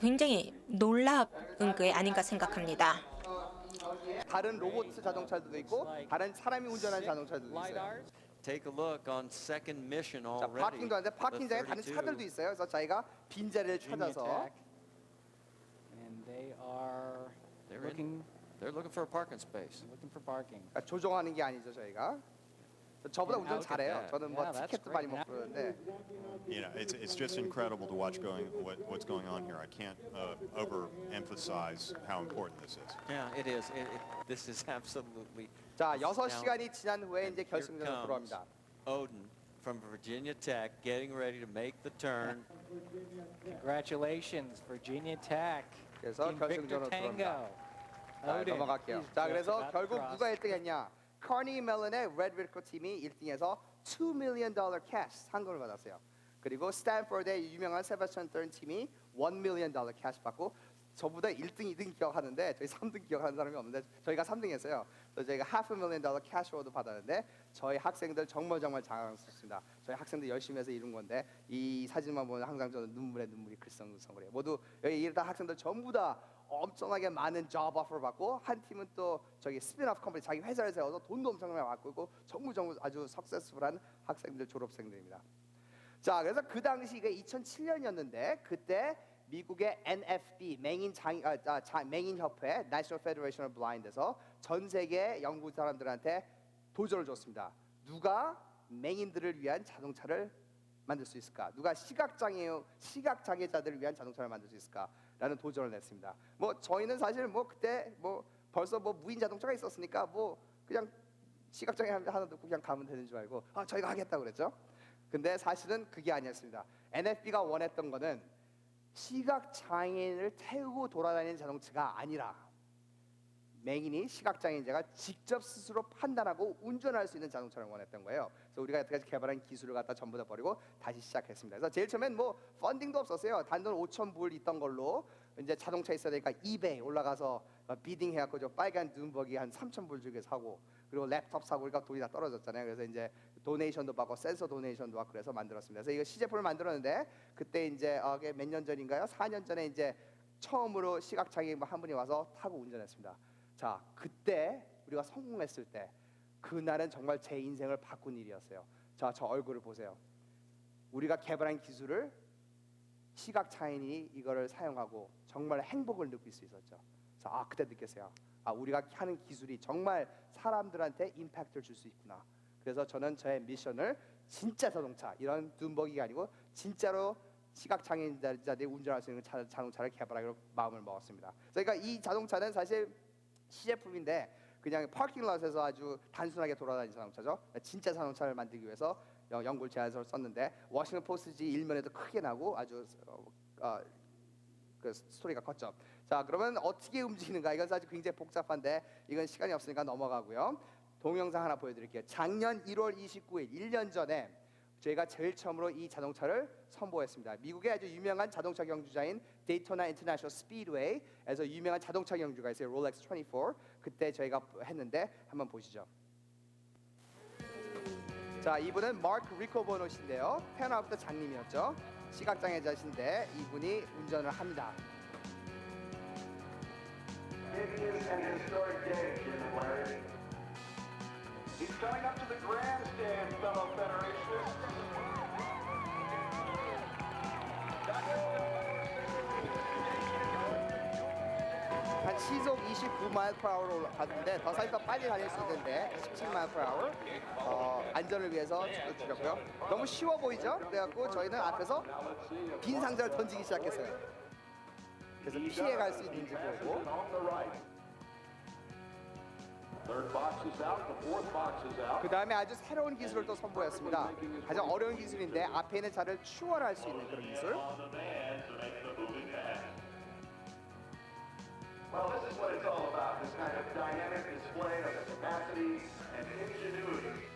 굉장히 놀라운 게 아닌가 생각합니다. 다른 로봇 자동차들도 있고 다른 사람이 운전하는 자동차들도 있어요. lidars. Take a look on second mission 자, already. 파킹도 하는데 파킹장에 The 다른 32. 차들도 있어요. 그래서 저희가 빈자리를 Virginia 찾아서 Tech, and they are They're looking for a parking space. looking for parking. 그러니까 조종하는 게 아니죠 저희가. 저보다 운전 Look at 잘해요. that. 저는 뭐 Yeah, that's 티켓도 많이 great. 못 부르는데 You know, it's just incredible to watch what's going on here. I can't overemphasize how important this is. Yeah, it is. This is absolutely. 자 astounding. 6시간이 지난 후에 이제 And here 결승전으로 comes 들어갑니다. Odin from Virginia Tech getting ready to make the turn. Congratulations, Virginia Tech. 그래서 Team Victor 결승전으로 Tango. 들어갑니다. 자, Odin, 넘어갈게요. he's 자 just 그래서 about to 결국 cross. 누가 1등했냐? 카니 멜론의 레드 윌코 팀이 1등해서 $2 million 캐시 상금을 받았어요. 그리고 스탠포드의 유명한 세바스찬 턴 팀이 $1 million 캐시 받고 저보다 1등, 2등 기억하는데 저희 3등 기억하는 사람이 없는데 저희가 3등 했어요. 그래서 저희가 $500,000 캐시 어워드 받았는데 저희 학생들 정말 자랑스럽습니다. 저희 학생들 열심히 해서 이룬 건데 이 사진만 보면 항상 저는 눈물이 글썽글썽거려요. 모두 여기 이르다 학생들 전부 다 엄청나게 많은 job offer 받고 한 팀은 또 저기 스핀오프 컴퍼니 자기 회사를 세워서 돈도 엄청나게 받고 있고 정말 아주 석세스풀한 학생들 졸업생들입니다. 자 그래서 그 당시 이게 2007년이었는데 그때 미국의 NFB 맹인 협회 National Federation of Blind에서 전 세계 연구 사람들한테 도전을 줬습니다. 누가 맹인들을 위한 자동차를 만들 수 있을까? 누가 시각장애자들을 위한 자동차를 만들 수 있을까?라는 도전을 냈습니다. 뭐 저희는 사실 뭐 그때 뭐 벌써 뭐 무인 자동차가 있었으니까 뭐 그냥 시각장애 하나 듣고 그냥 가면 되는 줄 알고 저희가 하겠다고 그랬죠. 근데 사실은 그게 아니었습니다. NFB가 원했던 거는 시각장애인을 태우고 돌아다니는 자동차가 아니라 맹인이 시각장애인자가 직접 스스로 판단하고 운전할 수 있는 자동차를 원했던 거예요. 그래서 우리가 여태까지 개발한 기술을 갖다 전부 다 버리고 다시 시작했습니다. 그래서 제일 처음엔 뭐 펀딩도 없었어요. 단돈 5,000불 있던 걸로 이제 자동차 있어야 되니까 이베이 올라가서 비딩 해갖고 저 빨간 둠버기 한 3,000불 주게 사고 그리고 랩톱 사고 그러니까 돈이 다 떨어졌잖아요. 그래서 이제 도네이션도 받고 센서 도네이션도 받고 그래서 만들었습니다. 그래서 이거 시제품을 만들었는데 그때 이제 몇 년 전인가요? 4년 전에 이제 처음으로 시각장애인 한 분이 와서 타고 운전했습니다. 자 그때 우리가 성공했을 때 그날은 정말 제 인생을 바꾼 일이었어요. 자 저 얼굴을 보세요. 우리가 개발한 기술을 시각장애인이 이거를 사용하고 정말 행복을 느낄 수 있었죠. 그래서 그때 느꼈어요. 우리가 하는 기술이 정말 사람들한테 임팩트를 줄 수 있구나. 그래서 저는 저의 미션을 진짜 자동차 이런 둠버기가 아니고 진짜로 시각장애인자들이 운전할 수 있는 자동차를 개발하기로 마음을 먹었습니다. 그러니까 이 자동차는 사실 시제품인데 그냥 파킹롯에서 아주 단순하게 돌아다니는 자동차죠. 진짜 자동차를 만들기 위해서 연구를 제안서를 썼는데 워싱턴 포스트 일면에도 크게 나고 아주 그 스토리가 컸죠. 자 그러면 어떻게 움직이는가 이건 사실 굉장히 복잡한데 이건 시간이 없으니까 넘어가고요. 동영상 하나 보여드릴게요. 작년 1월 29일 1년 전에 저희가 제일 처음으로 이 자동차를 선보였습니다. 미국의 아주 유명한 자동차 경주장인 데이토나 인터내셔널 스피드웨이에서 유명한 자동차 경주가 있어요. 롤렉스 24. 그때 저희가 했는데 한번 보시죠. 자 이분은 마크 리코보노 씨인데요. 태어나부터 장님이었죠. 시각장애자신데 이분이 운전을 합니다. It is an historic day, Jim and Larry. He's coming up to the grandstand, fellow Federationists. 한 시속 29마일/h로 올라갔는데 더 사실 더 빨리 달릴 수 있는데 17마일/h 안전을 위해서 속도 줄였고요. 너무 쉬워 보이죠? 그래갖고 저희는 앞에서 빈 상자를 던지기 시작했어요. 그래서 피해갈 수 있는지 보고. Third box is out, the fourth box is out. 그 다음에 아주 새로운 기술을 또 선보였습니다. 가장 어려운 기술인데 앞에 있는 차를 추월할 수 있는 그런 기술. Well, this is what it's all about, this kind of dynamic display of the capacity and ingenuity.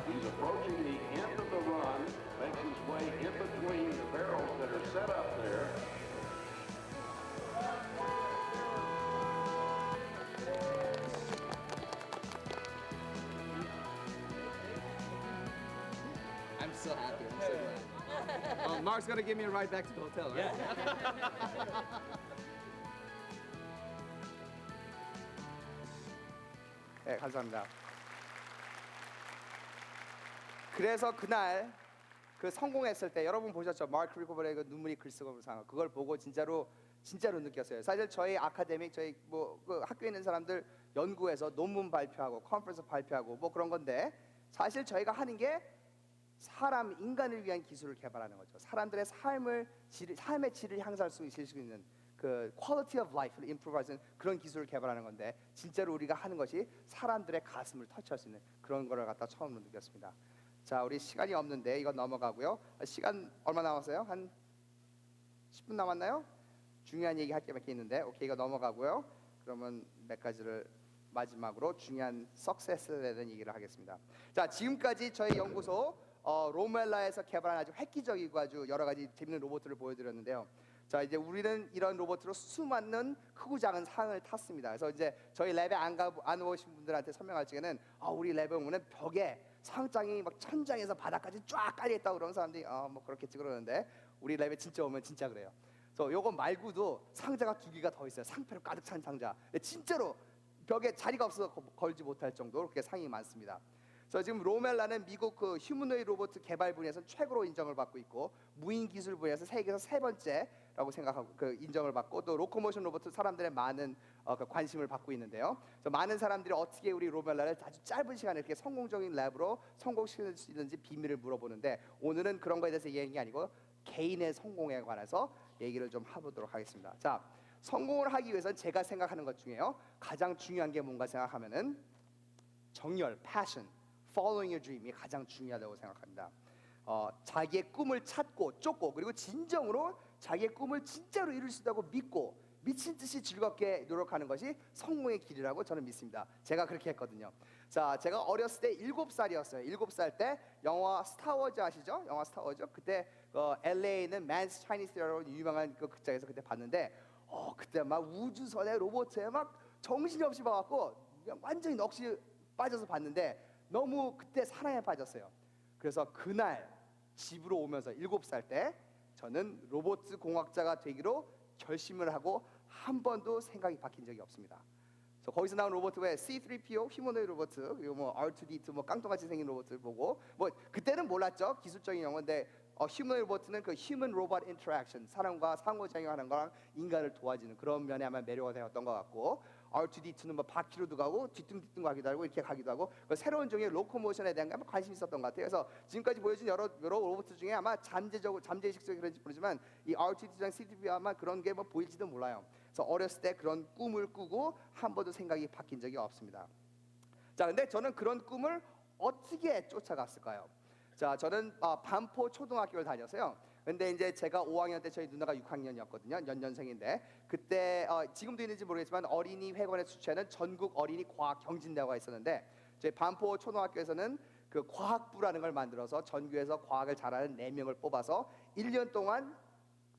He's approaching the end of the run, makes his way in between the barrels that are set up there. I'm so happy. I'm so glad. Mark's gonna give me a ride back to the hotel, right? 네, 감사합니다. 그래서 그날 그 성공했을 때 여러분 보셨죠? 마크 리코버의 그 눈물이 글쓰고 상황 그걸 보고 진짜로 느꼈어요. 사실 저희 아카데믹 저희 그 학교에 있는 사람들 연구해서 논문 발표하고 컨퍼런스 발표하고 뭐 그런 건데 사실 저희가 하는 게 사람 인간을 위한 기술을 개발하는 거죠. 사람들의 삶의 질을 향상할 수 있는 그 quality of life를 improve하는 그런 기술을 개발하는 건데 진짜로 우리가 하는 것이 사람들의 가슴을 터치할 수 있는 그런 거를 갖다 처음으로 느꼈습니다. 자, 우리 시간이 없는데 이거 넘어가고요. 시간 얼마 남았어요? 한 10분 남았나요? 중요한 얘기 할 게 몇 개 있는데 오케이 이거 넘어가고요. 그러면 몇 가지를 마지막으로 중요한 석세스에 대한 얘기를 하겠습니다. 자, 지금까지 저희 연구소 로멜라에서 개발한 아주 획기적이고 아주 여러 가지 재밌는 로봇들을 보여드렸는데요. 자, 이제 우리는 이런 로봇으로 수많은 크고 작은 상을 탔습니다. 그래서 이제 저희 랩에 안 오신 분들한테 설명할 적에는 우리 랩에 오면은 벽에 상장이 막 천장에서 바닥까지 쫙 깔려 있다고 그러는 사람들이 뭐 그렇겠지 그러는데 우리 랩에 진짜 오면 진짜 그래요. 그래서 요거 말고도 상자가 2개가 더 있어요. 상패로 가득 찬 상자. 근데 진짜로 벽에 자리가 없어서 걸지 못할 정도로 그렇게 상이 많습니다. 그래서 지금 로멜라는 미국 그 휴머노이드 로봇 개발 분야에서 최고로 인정을 받고 있고 무인 기술 분야에서 세계에서 3번째라고 생각하고 그 인정을 받고 또 로코모션 로봇 사람들의 많은 그 관심을 받고 있는데요. 그래서 많은 사람들이 어떻게 우리 로멜라를 아주 짧은 시간에 이렇게 성공적인 랩으로 성공시킬 수 있는지 비밀을 물어보는데 오늘은 그런 거에 대해서 얘기하는 게 아니고 개인의 성공에 관해서 얘기를 좀 해보도록 하겠습니다. 자, 성공을 하기 위해서는 제가 생각하는 것 중에요 가장 중요한 게 뭔가 생각하면은 정열, passion, following your dream이 가장 중요하다고 생각합니다. 자기의 꿈을 찾고 쫓고 그리고 진정으로 자기의 꿈을 진짜로 이룰 수 있다고 믿고 미친 듯이 즐겁게 노력하는 것이 성공의 길이라고 저는 믿습니다. 제가 그렇게 했거든요. 자, 제가 어렸을 때 7살이었어요. 7살 때 영화 스타워즈 아시죠? 영화 스타워즈 그때 LA에 있는 맨스 차이니스 티어로 유명한 그 극장에서 그때 봤는데 그때 막 우주선에 로봇에 막 정신없이 봐갖고 그냥 완전히 넋이 빠져서 봤는데 너무 그때 사랑에 빠졌어요. 그래서 그날 집으로 오면서 7살 때 저는 로봇 공학자가 되기로 결심을 하고 한 번도 생각이 바뀐 적이 없습니다. 그래서 거기서 나온 로봇 외에 C-3PO 휴머노이드 로봇 그리고 뭐 R2-D2 뭐 깡통같이 생긴 로봇을 보고 뭐 그때는 몰랐죠 기술적인 용어인데 휴머노이드 로봇은 그 Human Robot Interaction 사람과 상호작용하는 거랑 인간을 도와주는 그런 면에 아마 매료가 되었던 것 같고 R2-D2는 뭐 바퀴로도 가고 뒤뚱뒤뚱 가기도 하고 이렇게 가기도 하고 새로운 종류의 로코모션에 대한 게 아마 관심이 있었던 것 같아요. 그래서 지금까지 보여준 여러 로봇 중에 아마 잠재의식적으로 그런지 모르지만 이 R2-D2랑 C-3PO 아마 그런 게 뭐 보일지도 몰라요. 그래서 어렸을 때 그런 꿈을 꾸고 한 번도 생각이 바뀐 적이 없습니다. 자, 근데 저는 그런 꿈을 어떻게 쫓아갔을까요? 자, 저는 반포 초등학교를 다녔어요. 근데 이제 제가 5학년 때 저희 누나가 6학년이었거든요. 연년생인데 그때 지금도 있는지 모르겠지만 어린이 회관에 주최하는 전국 어린이 과학 경진대회가 있었는데 저희 반포 초등학교에서는 그 과학부라는 걸 만들어서 전교에서 과학을 잘하는 4명을 뽑아서 1년 동안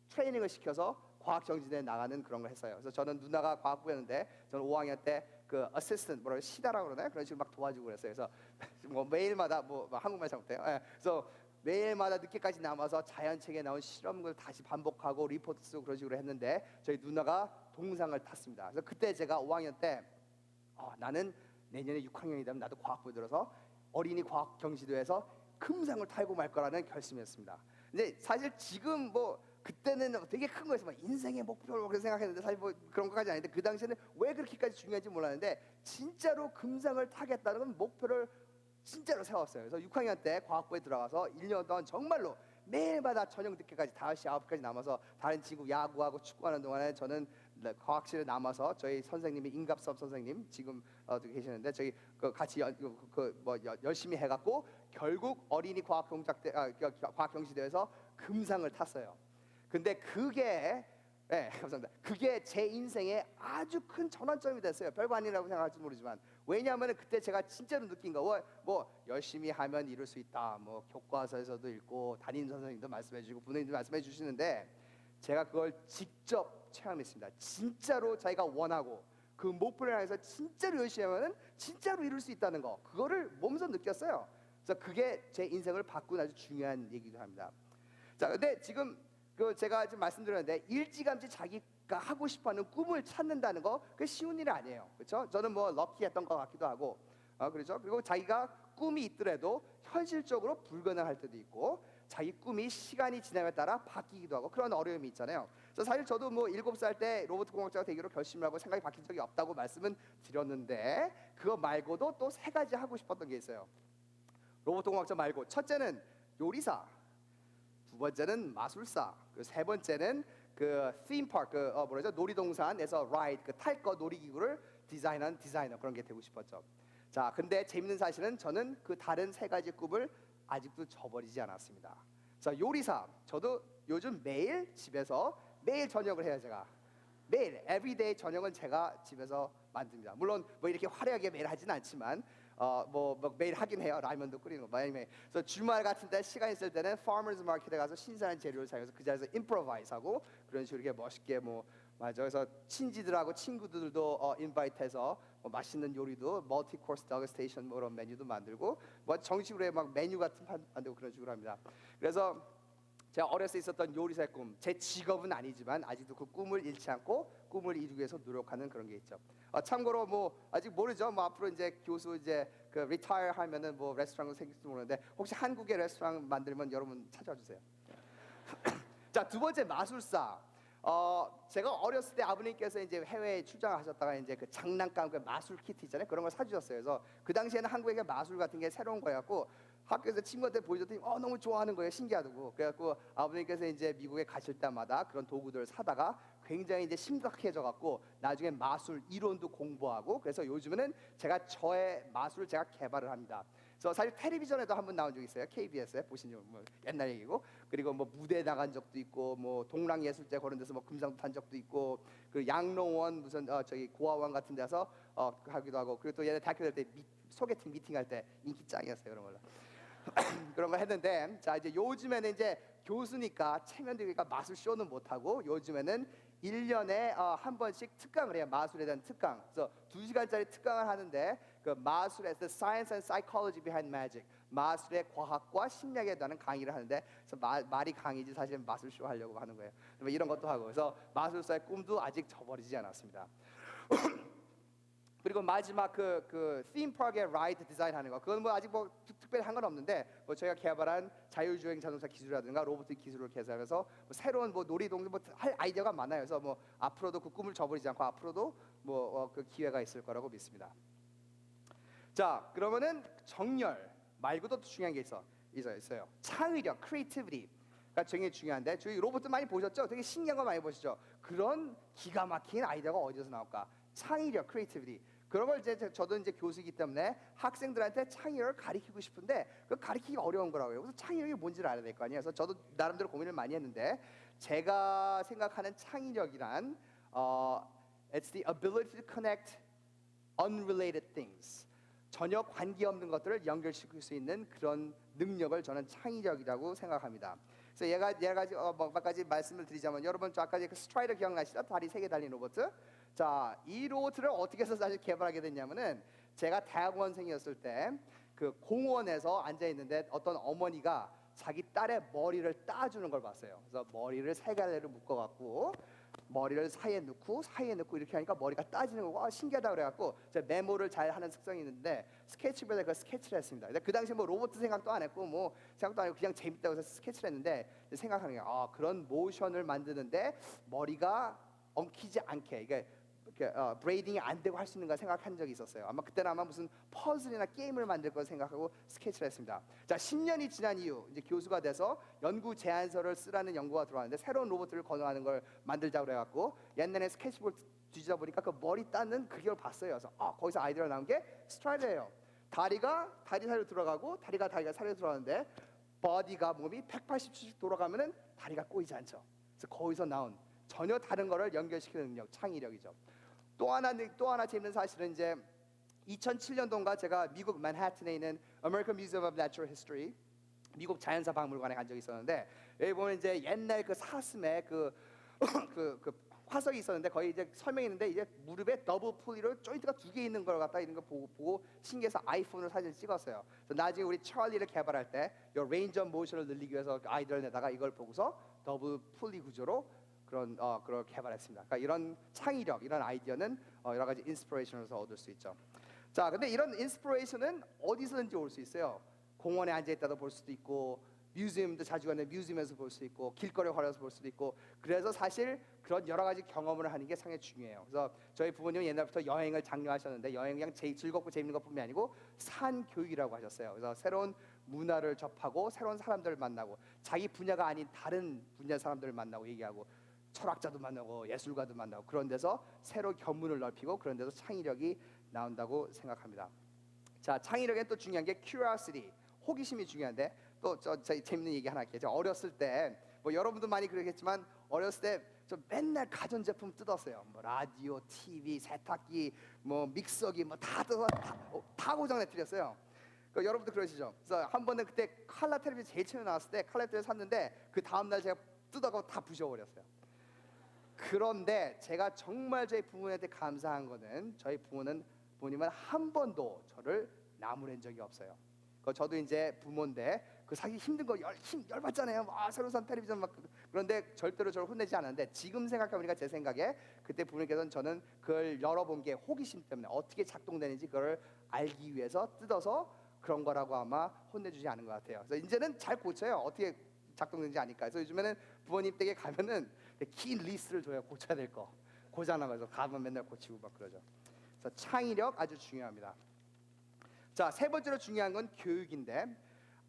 트레이닝을 시켜서 과학 경진대회 나가는 그런 걸 했어요. 그래서 저는 누나가 과학부였는데 저는 5학년 때 그 어시스턴트 뭐라고 시다라고 그러나요? 그런 식으로 막 도와주고 그랬어요. 그래서 뭐 매일마다 뭐 한국말 잘 못해요. 그래서 매일마다 늦게까지 남아서 자연책에 나온 실험을 다시 반복하고 리포트 쓰고 그런 식으로 했는데 저희 누나가 동상을 탔습니다. 그래서 그때 제가 5학년 때 나는 내년에 6학년이 되면 나도 과학부에 들어서 어린이 과학 경시대회에서 금상을 타고 말 거라는 결심했습니다. 근데 사실 지금 뭐 그때는 되게 큰 거였어. 막 인생의 목표로 그렇게 생각했는데 사실 뭐 그런 것까지 아닌데 그 당시에는 왜 그렇게까지 중요한지 몰랐는데 진짜로 금상을 타겠다는 목표를 진짜로 세웠어요. 그래서 6학년 때 과학부에 들어가서 1년 동안 정말로 매일마다 저녁 늦게까지 5시, 9시까지 남아서 다른 친구 야구하고 축구하는 동안에 저는 과학실에 남아서 저희 선생님이 임갑섭 선생님 지금 계시는데 저희 같이 열심히 해갖고 결국 어린이 과학 경시대회에서 금상을 탔어요. 근데 그게 감사합니다. 그게 제 인생의 아주 큰 전환점이 됐어요. 별거 아니라고 생각할지 모르지만 왜냐하면 그때 제가 진짜로 느낀 거 뭐 열심히 하면 이룰 수 있다. 뭐 교과서에서도 읽고 담임 선생님도 말씀해주고 부모님도 말씀해주시는데 제가 그걸 직접 체험했습니다. 진짜로 자기가 원하고 그 목표를 향해서 진짜로 열심히 하면은 진짜로 이룰 수 있다는 거 그거를 몸소 느꼈어요. 그래서 그게 제 인생을 바꾼 아주 중요한 얘기도 합니다. 자, 근데 지금 제가 지금 말씀드렸는데 일찌감치 자기가 하고 싶어하는 꿈을 찾는다는 거 그게 쉬운 일이 아니에요. 그렇죠? 저는 뭐 럭키했던 것 같기도 하고, 그렇죠? 그리고 자기가 꿈이 있더라도 현실적으로 불가능할 때도 있고, 자기 꿈이 시간이 지남에 따라 바뀌기도 하고 그런 어려움이 있잖아요. 그래서 사실 저도 뭐 7살 때 로봇 공학자가 되기로 결심을 하고 생각이 바뀐 적이 없다고 말씀은 드렸는데 그거 말고도 또 3가지 하고 싶었던 게 있어요. 로봇 공학자 말고 첫째는 요리사. 두 번째는 마술사, 세 번째는 그 theme park, 놀이동산에서 ride, 탈 거 놀이기구를 디자인한 디자이너 그런 게 되고 싶었죠. 자, 근데 재밌는 사실은 저는 그 다른 3가지 꿈을 아직도 저버리지 않았습니다. 자, 요리사, 저도 요즘 매일 집에서 매일 저녁을 해요. 제가 매일 everyday 저녁은 제가 집에서 만듭니다. 물론 뭐 이렇게 화려하게 매일 하진 않지만 뭐 매일 하긴 해요. 라면도 끓이는 거 매일. 그래서 주말 같은 때 시간 있을 때는 farmers market에 가서 신선한 재료를 사용해서 그 자리에서 improvise하고 그런 식으로 이렇게 멋있게 뭐 맞아. 그래서 친지들하고 친구들도 인바이트해서 뭐 맛있는 요리도 멀티 코스 데거스테이션 뭐 그런 메뉴도 만들고 뭐 정식으로 막 메뉴 같은 만들고 그런 식으로 합니다. 그래서 제가 어렸을 때 있었던 요리사의 꿈, 제 직업은 아니지만 아직도 그 꿈을 잃지 않고 꿈을 이루기 위해서 노력하는 그런 게 있죠. 참고로 뭐 아직 모르죠. 뭐 앞으로 이제 교수 이제 그 리타이어 하면은 뭐 레스토랑도 생길지도 모르는데 혹시 한국의 레스토랑 만들면 여러분 찾아와 주세요. 자, 두 번째 마술사. 제가 어렸을 때 아버님께서 이제 해외에 출장하셨다가 이제 그 장난감 그 마술 키트 있잖아요. 그런 걸 사주셨어요. 그래서 그 당시에는 한국에 마술 같은 게 새로운 거였고 학교에서 친구한테 보여줬더니 너무 좋아하는 거예요. 신기하다고. 그래갖고 아버님께서 이제 미국에 가실 때마다 그런 도구들을 사다가 굉장히 이제 심각해져 갖고 나중에 마술 이론도 공부하고 그래서 요즘에는 제가 저의 마술을 제가 개발을 합니다. 그래서 사실 텔레비전에도 한번 나온 적 있어요. KBS에 보신 적 뭐 옛날 얘기고 그리고 뭐 무대 나간 적도 있고 뭐 동랑예술제 그런 데서 뭐 금상도 탄 적도 있고 그 양로원 무슨 저기 고아원 같은 데서 하기도 하고 그리고 또 얘네 대학교 될 때 소개팅 미팅할 때 인기 짱이었어요. 그런 걸로. 그런 거 했는데 자 이제 요즘에는 이제 교수니까 체면되니까 마술 쇼는 못 하고 요즘에는 1년에 한 번씩 특강을 해요. 마술에 대한 특강. 그래서 2시간짜리 특강을 하는데 그 마술의 The Science and Psychology Behind Magic. 마술의 과학과 심리학에 대한 강의를 하는데 그래서 말이 강의지 사실 마술 쇼 하려고 하는 거예요. 뭐 이런 것도 하고 그래서 마술사의 꿈도 아직 저버리지 않았습니다. 그리고 마지막 그 theme park의 ride 디자인하는 거 그건 뭐 아직 뭐 특별히 한 건 없는데 뭐 저희가 개발한 자율주행 자동차 기술이라든가 로보틱 기술을 개발해서 뭐 새로운 뭐 놀이동산 뭐 할 아이디어가 많아요. 그래서 뭐 앞으로도 그 꿈을 저버리지 않고 앞으로도 뭐 그 기회가 있을 거라고 믿습니다. 자, 그러면은 정렬 말고도 또 중요한 게 있어요. 창의력, creativity가 굉장히 중요한데 저희 로봇도 많이 보셨죠? 되게 신기한 거 많이 보시죠? 그런 기가 막힌 아이디어가 어디서 나올까? 창의력, creativity. 그런 걸 이제 저도 이제 교수이기 때문에 학생들한테 창의력을 가르치고 싶은데 그 가르치기가 어려운 거라고요. 그래서 창의력이 뭔지를 알아야 될 거 아니에요. 그래서 저도 나름대로 고민을 많이 했는데 제가 생각하는 창의력이란 it's the ability to connect unrelated things. 전혀 관계없는 것들을 연결시킬 수 있는 그런 능력을 저는 창의력이라고 생각합니다. 그래서 여러 가지 몇 가지 말씀을 드리자면 여러분 저 아까 그 스트라이더 기억나시죠? 다리 3개 달린 로봇. 자, 이 로봇을 어떻게 해서 사실 개발하게 됐냐면은 제가 대학원생이었을 때 그 공원에서 앉아 있는데 어떤 어머니가 자기 딸의 머리를 따주는 걸 봤어요. 그래서 머리를 3갈래로 묶어갖고 머리를 사이에 넣고 이렇게 하니까 머리가 따지는 거고 신기하다 그래갖고 제가 메모를 잘 하는 습성이 있는데 스케치북에다 그 스케치를 했습니다. 근데 그 당시 뭐 로봇 생각도 안 했고 뭐 생각도 안 했고 그냥 재밌다고 해서 스케치를 했는데 생각하는 게 그런 모션을 만드는데 머리가 엉키지 않게 이게 브레이딩이 안 되고 할 수 있는가 생각한 적이 있었어요. 아마 그때는 무슨 퍼즐이나 게임을 만들 거 생각하고 스케치를 했습니다. 자, 10년이 지난 이후 이제 교수가 돼서 연구 제안서를 쓰라는 연구가 들어왔는데 새로운 로봇을 건너가는 걸 만들자고 그래갖고 옛날에 스케치북을 뒤지다 보니까 그 머리 따는 그걸 봤어요. 그래서 거기서 아이디어가 나온 게 스트라이드예요. 다리가 다리 사이로 들어가고 다리가 사이로 들어가는데 버디가 몸이 180도씩 돌아가면은 다리가 꼬이지 않죠. 그래서 거기서 나온 전혀 다른 거를 연결시키는 능력, 창의력이죠. 또 하나 재밌는 사실은 이제 2007년도인가 제가 미국 맨하튼에 있는 American Museum of Natural History 미국 자연사 박물관에 간 적이 있었는데 여기 보면 이제 옛날 그 사슴의 그 화석이 있었는데 거기 이제 설명했는데 이제 무릎에 더블 풀리로 조인트가 2개 있는 걸 갖다 이런 거 보고 신기해서 아이폰으로 사진 찍었어요. 그래서 나중에 우리 찰리를 개발할 때 이 레인지 오브 모션을 늘리기 위해서 아이디어를 내다가 이걸 보고서 더블 풀리 구조로 그걸 개발했습니다. 그러니까 이런 창의력, 이런 아이디어는 여러 가지 인스피레이션에서 얻을 수 있죠. 자, 근데 이런 인스피레이션은 어디서든지 올 수 있어요. 공원에 앉아 있다도 볼 수도 있고, 뮤지엄도 자주 가는 뮤지엄에서 볼 수 있고, 길거리 걸어서 볼 수도 있고. 그래서 사실 그런 여러 가지 경험을 하는 게 상당히 중요해요. 그래서 저희 부모님은 옛날부터 여행을 장려하셨는데 여행 그냥 즐겁고 재밌는 것뿐만 아니고 산 교육이라고 하셨어요. 그래서 새로운 문화를 접하고 새로운 사람들을 만나고 자기 분야가 아닌 다른 분야 사람들을 만나고 얘기하고 철학자도 만나고 예술가도 만나고 그런 데서 새로 견문을 넓히고 그런 데서 창의력이 나온다고 생각합니다. 자, 창의력엔 또 중요한 게 curiosity, 호기심이 중요한데 또 저희 재밌는 얘기 하나 할게요. 제가 어렸을 때 뭐 여러분도 많이 그러겠지만 어렸을 때 저 맨날 가전제품 뜯었어요. 뭐 라디오, TV, 세탁기, 뭐 믹서기 뭐 다 뜯어 다 고장내 틀렸어요. 여러분도 그러시죠? 그래서 한 번은 그때 칼라 텔레비전 제일 처음에 나왔을 때 칼라 텔레비전 샀는데 그 다음 날 제가 뜯어가고 다 부셔버렸어요. 그런데 제가 정말 저희 부모님한테 감사한 거는 저희 부모님은 한 번도 저를 나무란 적이 없어요. 저도 이제 부모인데 그 사기 힘든 거 열받잖아요. 새로 산 텔레비전 막 그런데 절대로 저를 혼내지 않았는데 지금 생각해보니까 제 생각에 그때 부모님께서는 저는 그걸 열어본 게 호기심 때문에 어떻게 작동되는지 그걸 알기 위해서 뜯어서 그런 거라고 아마 혼내주지 않은 것 같아요. 그래서 이제는 잘 고쳐요. 어떻게 작동되는지 아니까. 그래서 요즘에는 부모님 댁에 가면은 긴 리스트를 줘요. 고쳐야 될 거. 고장나면서 가면 맨날 고치고 막 그러죠. 그래서 창의력 아주 중요합니다. 자, 세 번째로 중요한 건 교육인데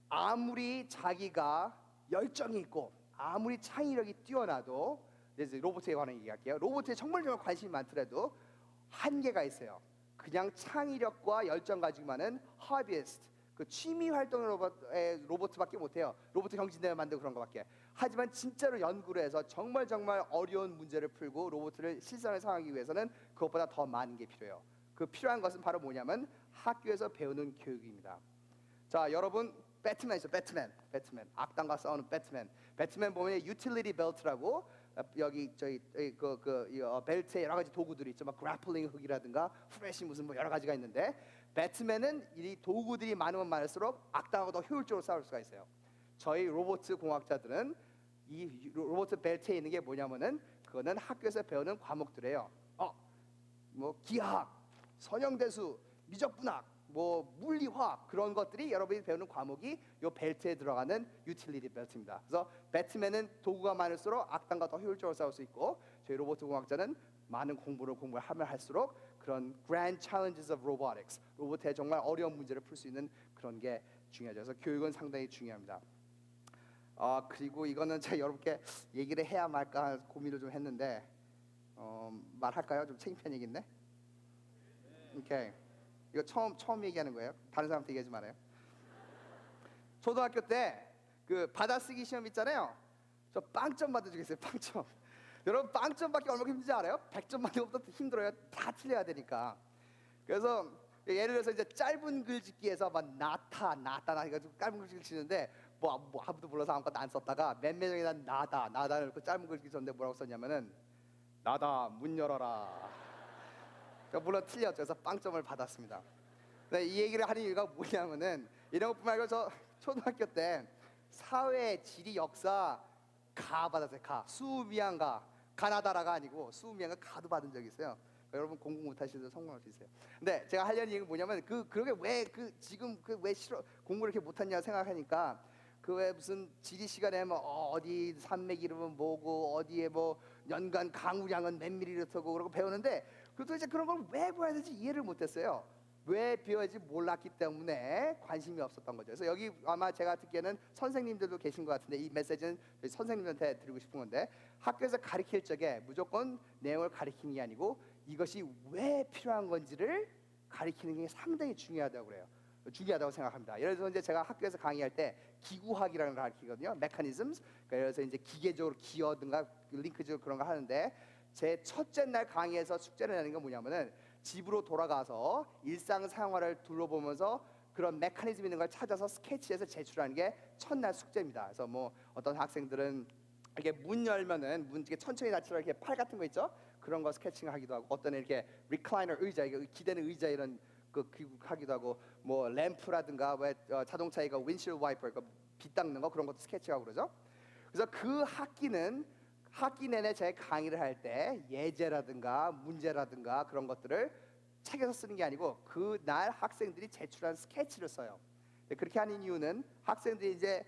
아무리 자기가 열정이 있고 아무리 창의력이 뛰어나도 이제 로봇에 관한 얘기할게요. 로봇에 정말 관심이 많더라도 한계가 있어요. 그냥 창의력과 열정 가지고만은 허비스트, 그 취미 활동 로봇밖에 못해요. 로봇 경진대회 만들고 그런 거밖에. 하지만 진짜로 연구를 해서 정말 어려운 문제를 풀고 로봇을 실생활에 사용하기 위해서는 그것보다 더 많은 게 필요해요. 그 필요한 것은 바로 뭐냐면 학교에서 배우는 교육입니다. 자, 여러분 배트맨 있죠? 배트맨 악당과 싸우는 배트맨 보면 유틸리티 벨트라고 여기 저희 벨트에 여러 가지 도구들이 있죠. 막 그래플링 훅이라든가 프레시 무슨 뭐 여러 가지가 있는데 배트맨은 이 도구들이 많으면 많을수록 악당하고 더 효율적으로 싸울 수가 있어요. 저희 로봇 공학자들은 이 로봇 벨트에 있는 게 뭐냐면은 그거는 학교에서 배우는 과목들이에요. 뭐 기하학, 선형대수, 미적분학, 뭐 물리화학 그런 것들이 여러분이 배우는 과목이 요 벨트에 들어가는 유틸리티 벨트입니다. 그래서 배트맨은 도구가 많을수록 악당과 더 효율적으로 싸울 수 있고 저희 로봇 공학자는 많은 공부를 하면 할수록 그런 grand challenges of robotics, 로봇의 정말 어려운 문제를 풀 수 있는 그런 게 중요하죠. 그래서 교육은 상당히 중요합니다. 그리고 이거는 제가 여러분께 얘기를 해야 말까 고민을 좀 했는데 말할까요? 좀 창피한 얘기인데. 오케이. 이거 처음 얘기하는 거예요. 다른 사람한테 얘기하지 말아요. 초등학교 때 그 받아쓰기 시험 있잖아요. 저 빵점 받아주겠어요. 빵점. 여러분 빵점 받기 얼마나 힘든지 알아요? 100점 받는 것보다 힘들어요. 다 틀려야 되니까. 그래서 예를 들어서 이제 짧은 글짓기에서 막 나타 해가지고 짧은 글짓기 치는데 뭐 아무도 몰라서 아무것도 안 썼다가 몇 명이 난 나다를 넣고 짧은 글짓기 썼는데 뭐라고 썼냐면은 나다 문 열어라. 물론 틀렸죠. 그래서 빵점을 받았습니다. 근데 이 얘기를 하는 이유가 뭐냐면은 이런 것뿐만 아니고 저 초등학교 때 사회, 지리, 역사 가 받았어요. 수미양가 가나다라가 아니고 수명을 가도 받은 적이 있어요. 여러분 공부 못하시는 성공할 수 있어요. 근데 제가 하려는 얘기는 뭐냐면 그러게 왜 지금 왜 싫어 공부를 이렇게 못하냐 생각하니까 그 왜 무슨 지리 시간에 뭐 어디 산맥 이름은 뭐고 어디에 뭐 연간 강우량은 몇 밀리리터고 그러고 배우는데 도대체 그런 걸 왜 배워야 되는지 이해를 못했어야 왜 배워야지 몰랐기 때문에 관심이 없었던 거죠. 그래서 여기 아마 제가 듣기에는 선생님들도 계신 것 같은데 이 메시지는 선생님한테 드리고 싶은 건데 학교에서 가르칠 적에 무조건 내용을 가르치는 게 아니고 이것이 왜 필요한 건지를 가르치는 게 상당히 중요하다고 그래요. 중요하다고 생각합니다. 예를 들어서 이제 제가 학교에서 강의할 때 기구학이라는 걸 가르치거든요. mechanisms. 그래서 이제 기계적으로 기어든가 링크적으로 그런 거 하는데 제 첫째 날 강의에서 숙제를 내는 건 뭐냐면은 집으로 돌아가서 일상생활을 둘러보면서 그런 메커니즘 있는 걸 찾아서 스케치해서 제출하는 게 첫날 숙제입니다. 그래서 뭐 어떤 학생들은 이렇게 문 열면은 문 이렇게 천천히 닫히는 이렇게 팔 같은 거 있죠? 그런 거 스케칭하기도 하고 어떤 이렇게 리클라이너 의자, 이게 기대는 의자 이런 그 하기도 하고 뭐 램프라든가 왜 자동차 이거 윈실 와이퍼 빛 닦는 거 그런 것도 스케치하고 그러죠. 그래서 그 학기 내내 제 강의를 할 때 예제라든가 문제라든가 그런 것들을 책에서 쓰는 게 아니고 그 날 학생들이 제출한 스케치를 써요. 그렇게 하는 이유는 학생들이 이제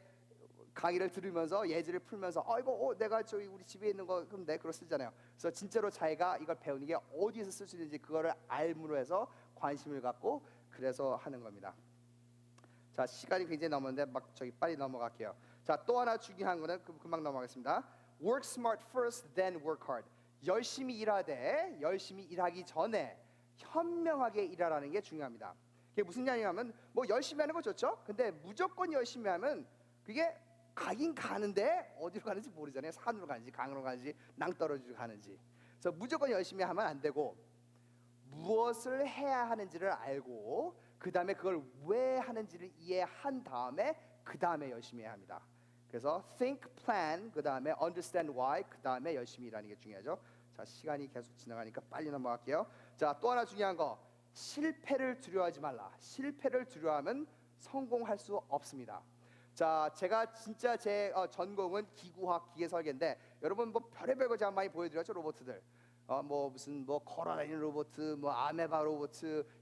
강의를 들으면서 예제를 풀면서 이거 내가 저기 우리 집에 있는 거 그럼 내 그걸 쓰잖아요. 그래서 진짜로 자기가 이걸 배우는 게 어디서 쓸 수 있는지 그거를 알므로 해서 관심을 갖고 그래서 하는 겁니다. 자, 시간이 굉장히 넘었는데 막 저기 빨리 넘어갈게요. 자, 또 하나 중요한 거는 금방 넘어가겠습니다. Work smart first, then work hard. 열심히 일하되 열심히 일하기 전에 현명하게 일하라는 게 중요합니다. 그게 무슨 얘기냐면 뭐 열심히 하는 거 좋죠. 근데 무조건 열심히 하면 그게 가긴 가는데 어디로 가는지 모르잖아요. 산으로 가는지 강으로 가는지 낭떠러지로 가는지. 그래서 무조건 열심히 하면 안 되고 무엇을 해야 하는지를 알고 그 다음에 그걸 왜 하는지를 이해한 다음에 그 다음에 열심히 해야 합니다. 그래서 think, plan, 그 다음에 understand why, 그 다음에 열심히 일하는 게 중요하죠. 자, 시간이 계속 지나가니까 빨리 넘어갈게요. 자, 또 하나 중요한 거, 실패를 두려워하지 말라. 실패를 두려워하면 성공할 수 없습니다. 자, 제가 진짜 제 전공은 기구학 기계설계인데 여러분 뭐 별의별 거 제가 많이 보여드렸죠. 로봇들 뭐 무슨 뭐 걸어다니는 로봇, 뭐 아메바 로봇,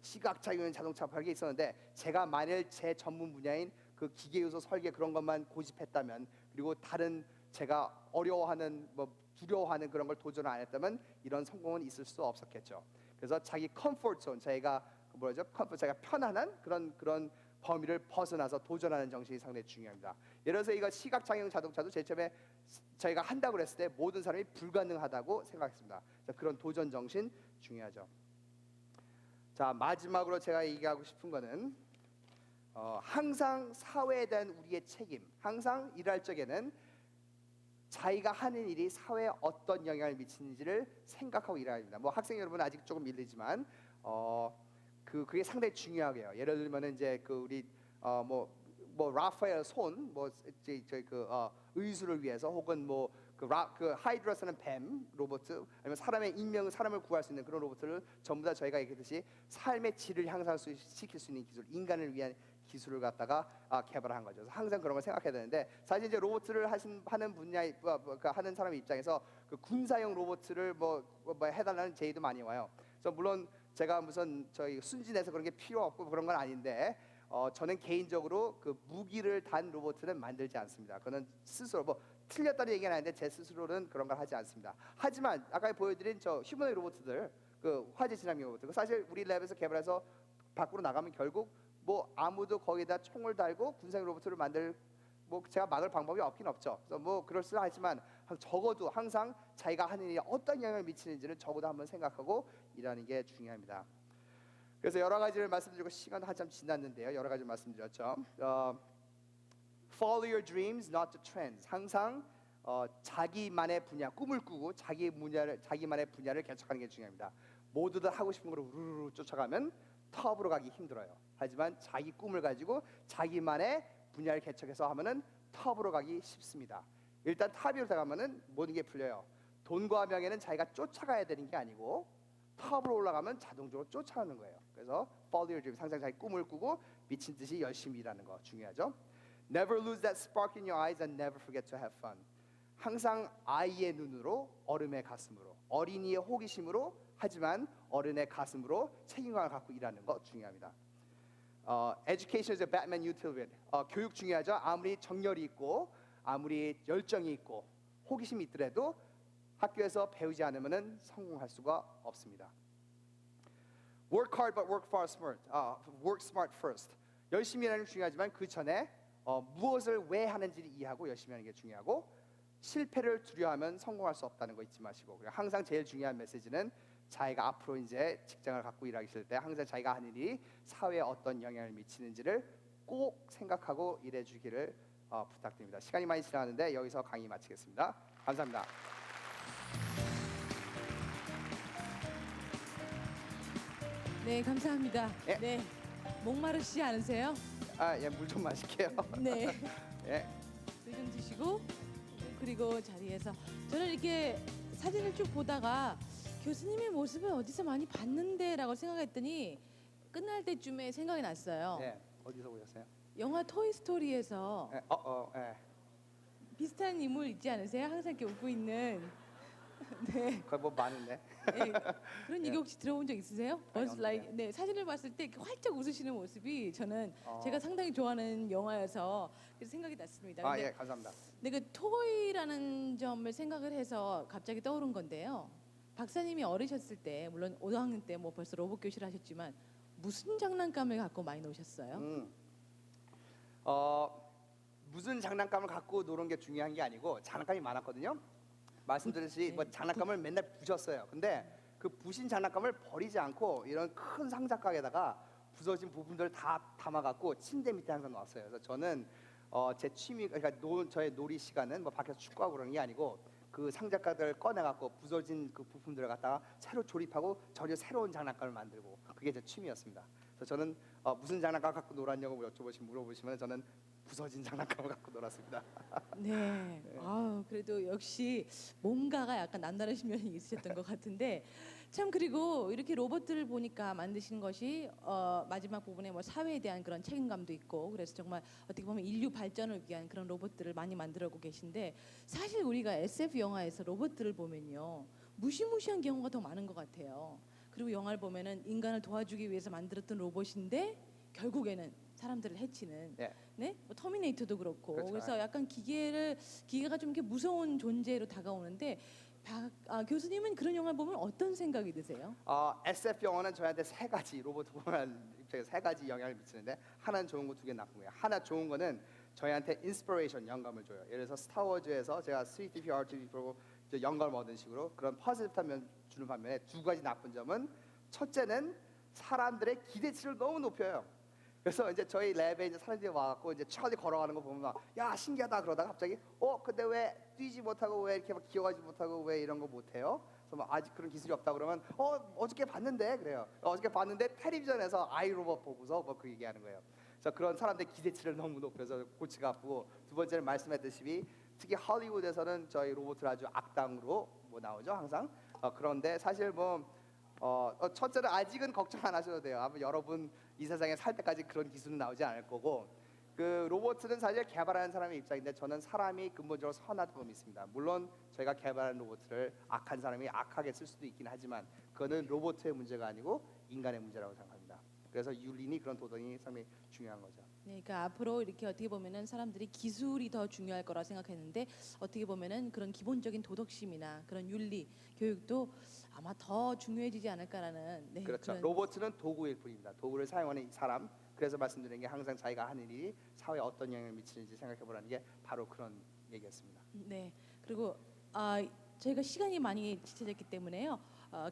시각장애인 자동차 별게 있었는데 제가 만일 제 전문 분야인 그 기계 요소 설계 그런 것만 고집했다면 그리고 다른 제가 어려워하는 뭐 두려워하는 그런 걸 도전 안 했다면 이런 성공은 있을 수 없었겠죠. 그래서 자기 컴포트 존, 자기가 뭐라죠? 자기가 편안한 그런 범위를 벗어나서 도전하는 정신이 상당히 중요합니다. 예를 들어서 이거 시각장애인 자동차도 제일 처음에 저희가 한다고 그랬을 때 모든 사람이 불가능하다고 생각했습니다. 그런 도전 정신 중요하죠. 자, 마지막으로 제가 얘기하고 싶은 거는 항상 사회에 대한 우리의 책임, 항상 일할 적에는 자기가 하는 일이 사회에 어떤 영향을 미치는지를 생각하고 일해야 합니다. 뭐 학생 여러분 아직 조금 밀리지만 그게 상당히 중요하게요. 예를 들면 이제 그 우리 뭐 라파엘 손 의술을 위해서 혹은 그 하이드라스는 뱀 로봇 아니면 사람의 인명 사람을 구할 수 있는 그런 로봇을 전부 다 저희가 얘기했듯이 삶의 질을 향상시킬 수 있는 기술, 인간을 위한 기술을 갖다가 개발한 거죠. 그래서 항상 그런 걸 생각해야 되는데 사실 이제 로봇을 하는 분야에 하는 사람 입장에서 그 군사용 로봇을 뭐 해달라는 제의도 많이 와요. 그래서 물론 제가 무슨 저희 순진해서 그런 게 필요 없고 그런 건 아닌데 저는 개인적으로 그 무기를 단 로봇은 만들지 않습니다. 그거는 스스로 뭐 틀렸다는 얘기는 아닌데 제 스스로는 그런 걸 하지 않습니다. 하지만 아까 보여드린 저 휴머노id 로봇들, 그 화재 진압용 로봇들, 사실 우리 랩에서 개발해서 밖으로 나가면 결국 뭐 아무도 거기다 총을 달고 군사용 로봇을 만들 뭐 제가 막을 방법이 없긴 없죠. 그래서 뭐 그럴 수는 하지만 적어도 항상 자기가 하는 일이 어떤 영향을 미치는지는 적어도 한번 생각하고 일하는 게 중요합니다. 그래서 여러 가지를 말씀드리고 시간도 한참 지났는데요. 여러 가지 말씀드렸죠. Follow your dreams, not the trends. 항상 자기만의 분야, 꿈을 꾸고 자기만의 분야를 개척하는 게 중요합니다. 모두들 하고 싶은 걸 우르르 쫓아가면 톱으로 가기 힘들어요. 하지만 자기 꿈을 가지고 자기만의 분야를 개척해서 하면은 톱으로 가기 쉽습니다. 일단 탑 위로 들어가면은 모든 게 풀려요. 돈과 명예는 자기가 쫓아가야 되는 게 아니고 탑으로 올라가면 자동적으로 쫓아오는 거예요. 그래서 follow your dreams, 항상 자기 꿈을 꾸고 미친 듯이 열심히 일하는 거 중요하죠. Never lose that spark in your eyes and never forget to have fun. 항상 아이의 눈으로 어른의 가슴으로 어린이의 호기심으로 하지만 어른의 가슴으로 책임감을 갖고 일하는 거 중요합니다. Education is a Batman you till win. 교육 중요하죠. 아무리 정열이 있고 아무리 열정이 있고 호기심이 있더라도 학교에서 배우지 않으면 성공할 수가 없습니다. Work hard but work smart. Work smart first. 열심히 하는 게 중요하지만 그 전에 무엇을 왜 하는지를 이해하고 열심히 하는 게 중요하고 실패를 두려워하면 성공할 수 없다는 거 잊지 마시고 항상 제일 중요한 메시지는 자기가 앞으로 이제 직장을 갖고 일하기 시작할 때 항상 자기가 하는 일이 사회에 어떤 영향을 미치는지를 꼭 생각하고 일해 주기를 부탁드립니다. 시간이 많이 지나가는데 여기서 강의 마치겠습니다. 감사합니다. 네, 감사합니다. 예. 네, 목마르시지 않으세요? 예, 물 좀 마실게요. 네, 예. 물 좀 드시고 그리고 자리에서 저는 이렇게 사진을 쭉 보다가 교수님의 모습을 어디서 많이 봤는데라고 생각했더니 끝날 때쯤에 생각이 났어요. 예. 어디서 보셨어요? 영화 토이 스토리에서 예. 네. 예. 비슷한 인물 있지 않으세요? 항상 이렇게 웃고 있는. 네. 거의 뭐 많은데. 네. 그런 얘기 혹시 들어본 적 있으세요? Buzz 없는데. Lightyear. 네, 사진을 봤을 때 이렇게 활짝 웃으시는 모습이 저는 어. 제가 상당히 좋아하는 영화여서 그래서 생각이 났습니다. 아, 근데, 예, 감사합니다. 근데 그 토이라는 점을 생각을 해서 갑자기 떠오른 건데요. 박사님이 어리셨을 때 물론 5학년 때 뭐 벌써 로봇 교실 하셨지만 무슨 장난감을 갖고 많이 노셨어요? 무슨 장난감을 갖고 노는 게 중요한 게 아니고 장난감이 많았거든요. 말씀드렸듯이 뭐 장난감을 맨날 부셨어요. 근데 그 부신 장난감을 버리지 않고 이런 큰 상자가게다가 부서진 부분들을 다 담아갖고 침대 밑에 항상 놨어요. 그래서 저는 제 취미, 그러니까 저의 놀이 시간은 뭐 밖에서 축구하고 그러는 게 아니고 그 상자가들을 꺼내갖고 부서진 그 부품들을 갖다가 새로 조립하고 전혀 새로운 장난감을 만들고 그게 제 취미였습니다. 그래서 저는 무슨 장난감 갖고 놀았냐고 물어보시면 저는 부서진 장난감을 갖고 놀았습니다. 네. 아, 그래도 역시 뭔가가 약간 남다르신 면이 있으셨던 것 같은데 참 그리고 이렇게 로봇들을 보니까 만드시는 것이 마지막 부분에 뭐 사회에 대한 그런 책임감도 있고 그래서 정말 어떻게 보면 인류 발전을 위한 그런 로봇들을 많이 만들어오고 계신데 사실 우리가 SF 영화에서 로봇들을 보면요 무시무시한 경우가 더 많은 것 같아요. 그리고 영화를 보면은 인간을 도와주기 위해서 만들었던 로봇인데 결국에는 사람들을 해치는 예. 네? 뭐 터미네이터도 그렇고 그렇죠. 그래서 약간 기계가 좀 이렇게 무서운 존재로 다가오는데 교수님은 그런 영화 보면 어떤 생각이 드세요? SF 영화는 저희한테 세 가지 로봇 보면 입장에서 세 가지 영향을 미치는데 하나는 좋은 거, 두 개는 나쁜 거예요. 하나 좋은 거는 저희한테 인스피레이션 영감을 줘요. 예를 들어서 스타워즈에서 제가 C-3PO, R2D2 보고 영감을 얻은 식으로 그런 퍼즐 주는 반면에 두 가지 나쁜 점은 첫째는 사람들의 기대치를 너무 높여요. 그래서 이제 저희 랩에 이제 사람들이 와갖고 이제 천천히 걸어가는 거 보면 막 야 신기하다 그러다가 갑자기 근데 왜 뛰지 못하고 왜 이렇게 막 기어가지 못하고 왜 이런 거 못해요? 그래서 막 아직 그런 기술이 없다 그러면 어저께 봤는데 그래요. 어저께 봤는데 텔레비전에서 아이로봇 보고서 뭐 그 얘기하는 거예요. 그래서 그런 사람들 기대치를 너무 높여서 골치가 아프고 두 번째는 말씀했듯이 특히 할리우드에서는 저희 로봇을 아주 악당으로 뭐 나오죠 항상. 그런데 사실 뭐 첫째는 아직은 걱정 안 하셔도 돼요. 아마 여러분 이 세상에 살 때까지 그런 기술은 나오지 않을 거고 그 로봇은 사실 개발하는 사람의 입장인데 저는 사람이 근본적으로 선하다고 믿습니다. 물론 저희가 개발한 로봇을 악한 사람이 악하게 쓸 수도 있긴 하지만 그거는 로봇의 문제가 아니고 인간의 문제라고 생각합니다. 그래서 윤리니 그런 도덕이 상당히 중요한 거죠. 네, 그러니까 앞으로 이렇게 어떻게 보면은 사람들이 기술이 더 중요할 거라 생각했는데 어떻게 보면은 그런 기본적인 도덕심이나 그런 윤리 교육도 아마 더 중요해지지 않을까라는 네, 그렇죠. 그런 로봇은 도구일 뿐입니다. 도구를 사용하는 이 사람. 그래서 말씀드리는 게 항상 자기가 하는 일이 사회에 어떤 영향을 미치는지 생각해보라는 게 바로 그런 얘기였습니다. 네. 그리고 저희가 시간이 많이 지체됐기 때문에요.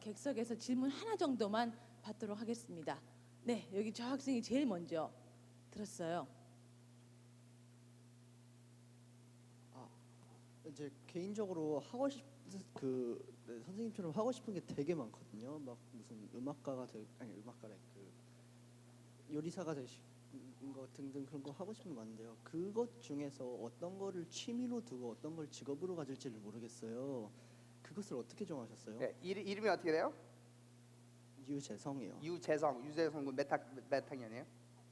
객석에서 질문 하나 정도만 받도록 하겠습니다. 네, 여기 저 학생이 제일 먼저 들었어요. 이제 개인적으로 선생님처럼 하고 싶은 게 되게 많거든요. 막 무슨 음악가래 요리사가 되신 거 등등 그런 거 하고 싶은 게 많은데요. 그것 중에서 어떤 거를 취미로 두고 어떤 걸 직업으로 가질지를 모르겠어요. 그것을 어떻게 정하셨어요? 네, 이름이 어떻게 돼요? 유재성이요. 유재성 군 몇 학년이에요?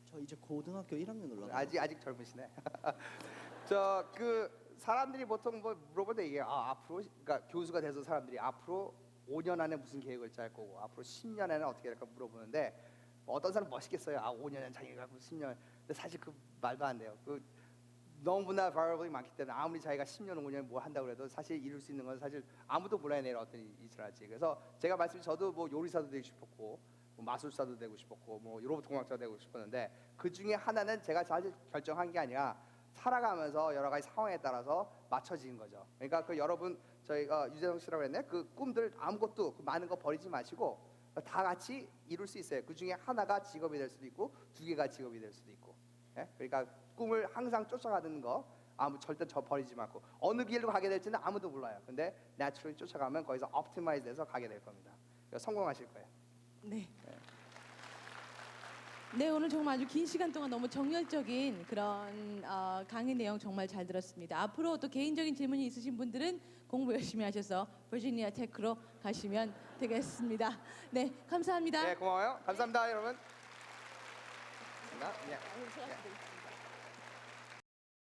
저 이제 고등학교 1학년 올라가요. 아직 젊으시네. 저 그 사람들이 보통 뭐 물어볼 때 이게 앞으로 그러니까 교수가 돼서 사람들이 앞으로 5년 안에 무슨 계획을 짤 거고 앞으로 10년 안에 어떻게 될까 물어보는데 뭐 어떤 사람 멋있겠어요. 5년은 자기가 10년. 근데 사실 그 말도 안 돼요. 그 너무나 variable이 많기 때문에 아무리 자기가 10년, 5년 뭐 한다고 해도 사실 이룰 수 있는 건 사실 아무도 몰라요. 내일 어떤 일을 할지. 그래서 제가 저도 뭐 요리사도 되고 싶었고 뭐 마술사도 되고 싶었고 뭐 로봇 공학자 되고 싶었는데 그 중에 하나는 제가 사실 결정한 게 아니라 살아가면서 여러 가지 상황에 따라서 맞춰지는 거죠. 그러니까 그 여러분 저희가 유재석 씨라고 했네. 그 꿈들 아무것도 그 많은 거 버리지 마시고 다 같이 이룰 수 있어요. 그 중에 하나가 직업이 될 수도 있고 두 개가 직업이 될 수도 있고. 예? 그러니까 꿈을 항상 쫓아가는 거 절대 버리지 말고 어느 길로 가게 될지는 아무도 몰라요. 근데 naturally 쫓아가면 거기서 optimize 돼서 가게 될 겁니다. 그러니까 성공하실 거예요. 네. 네, 오늘 정말 아주 긴 시간 동안 너무 정열적인 그런 강의 내용 정말 잘 들었습니다. 앞으로 또 개인적인 질문이 있으신 분들은 공부 열심히 하셔서 버지니아 테크로 가시면 되겠습니다. 네, 감사합니다. 네, 고마워요. 감사합니다, 여러분. 감사합니다. 네.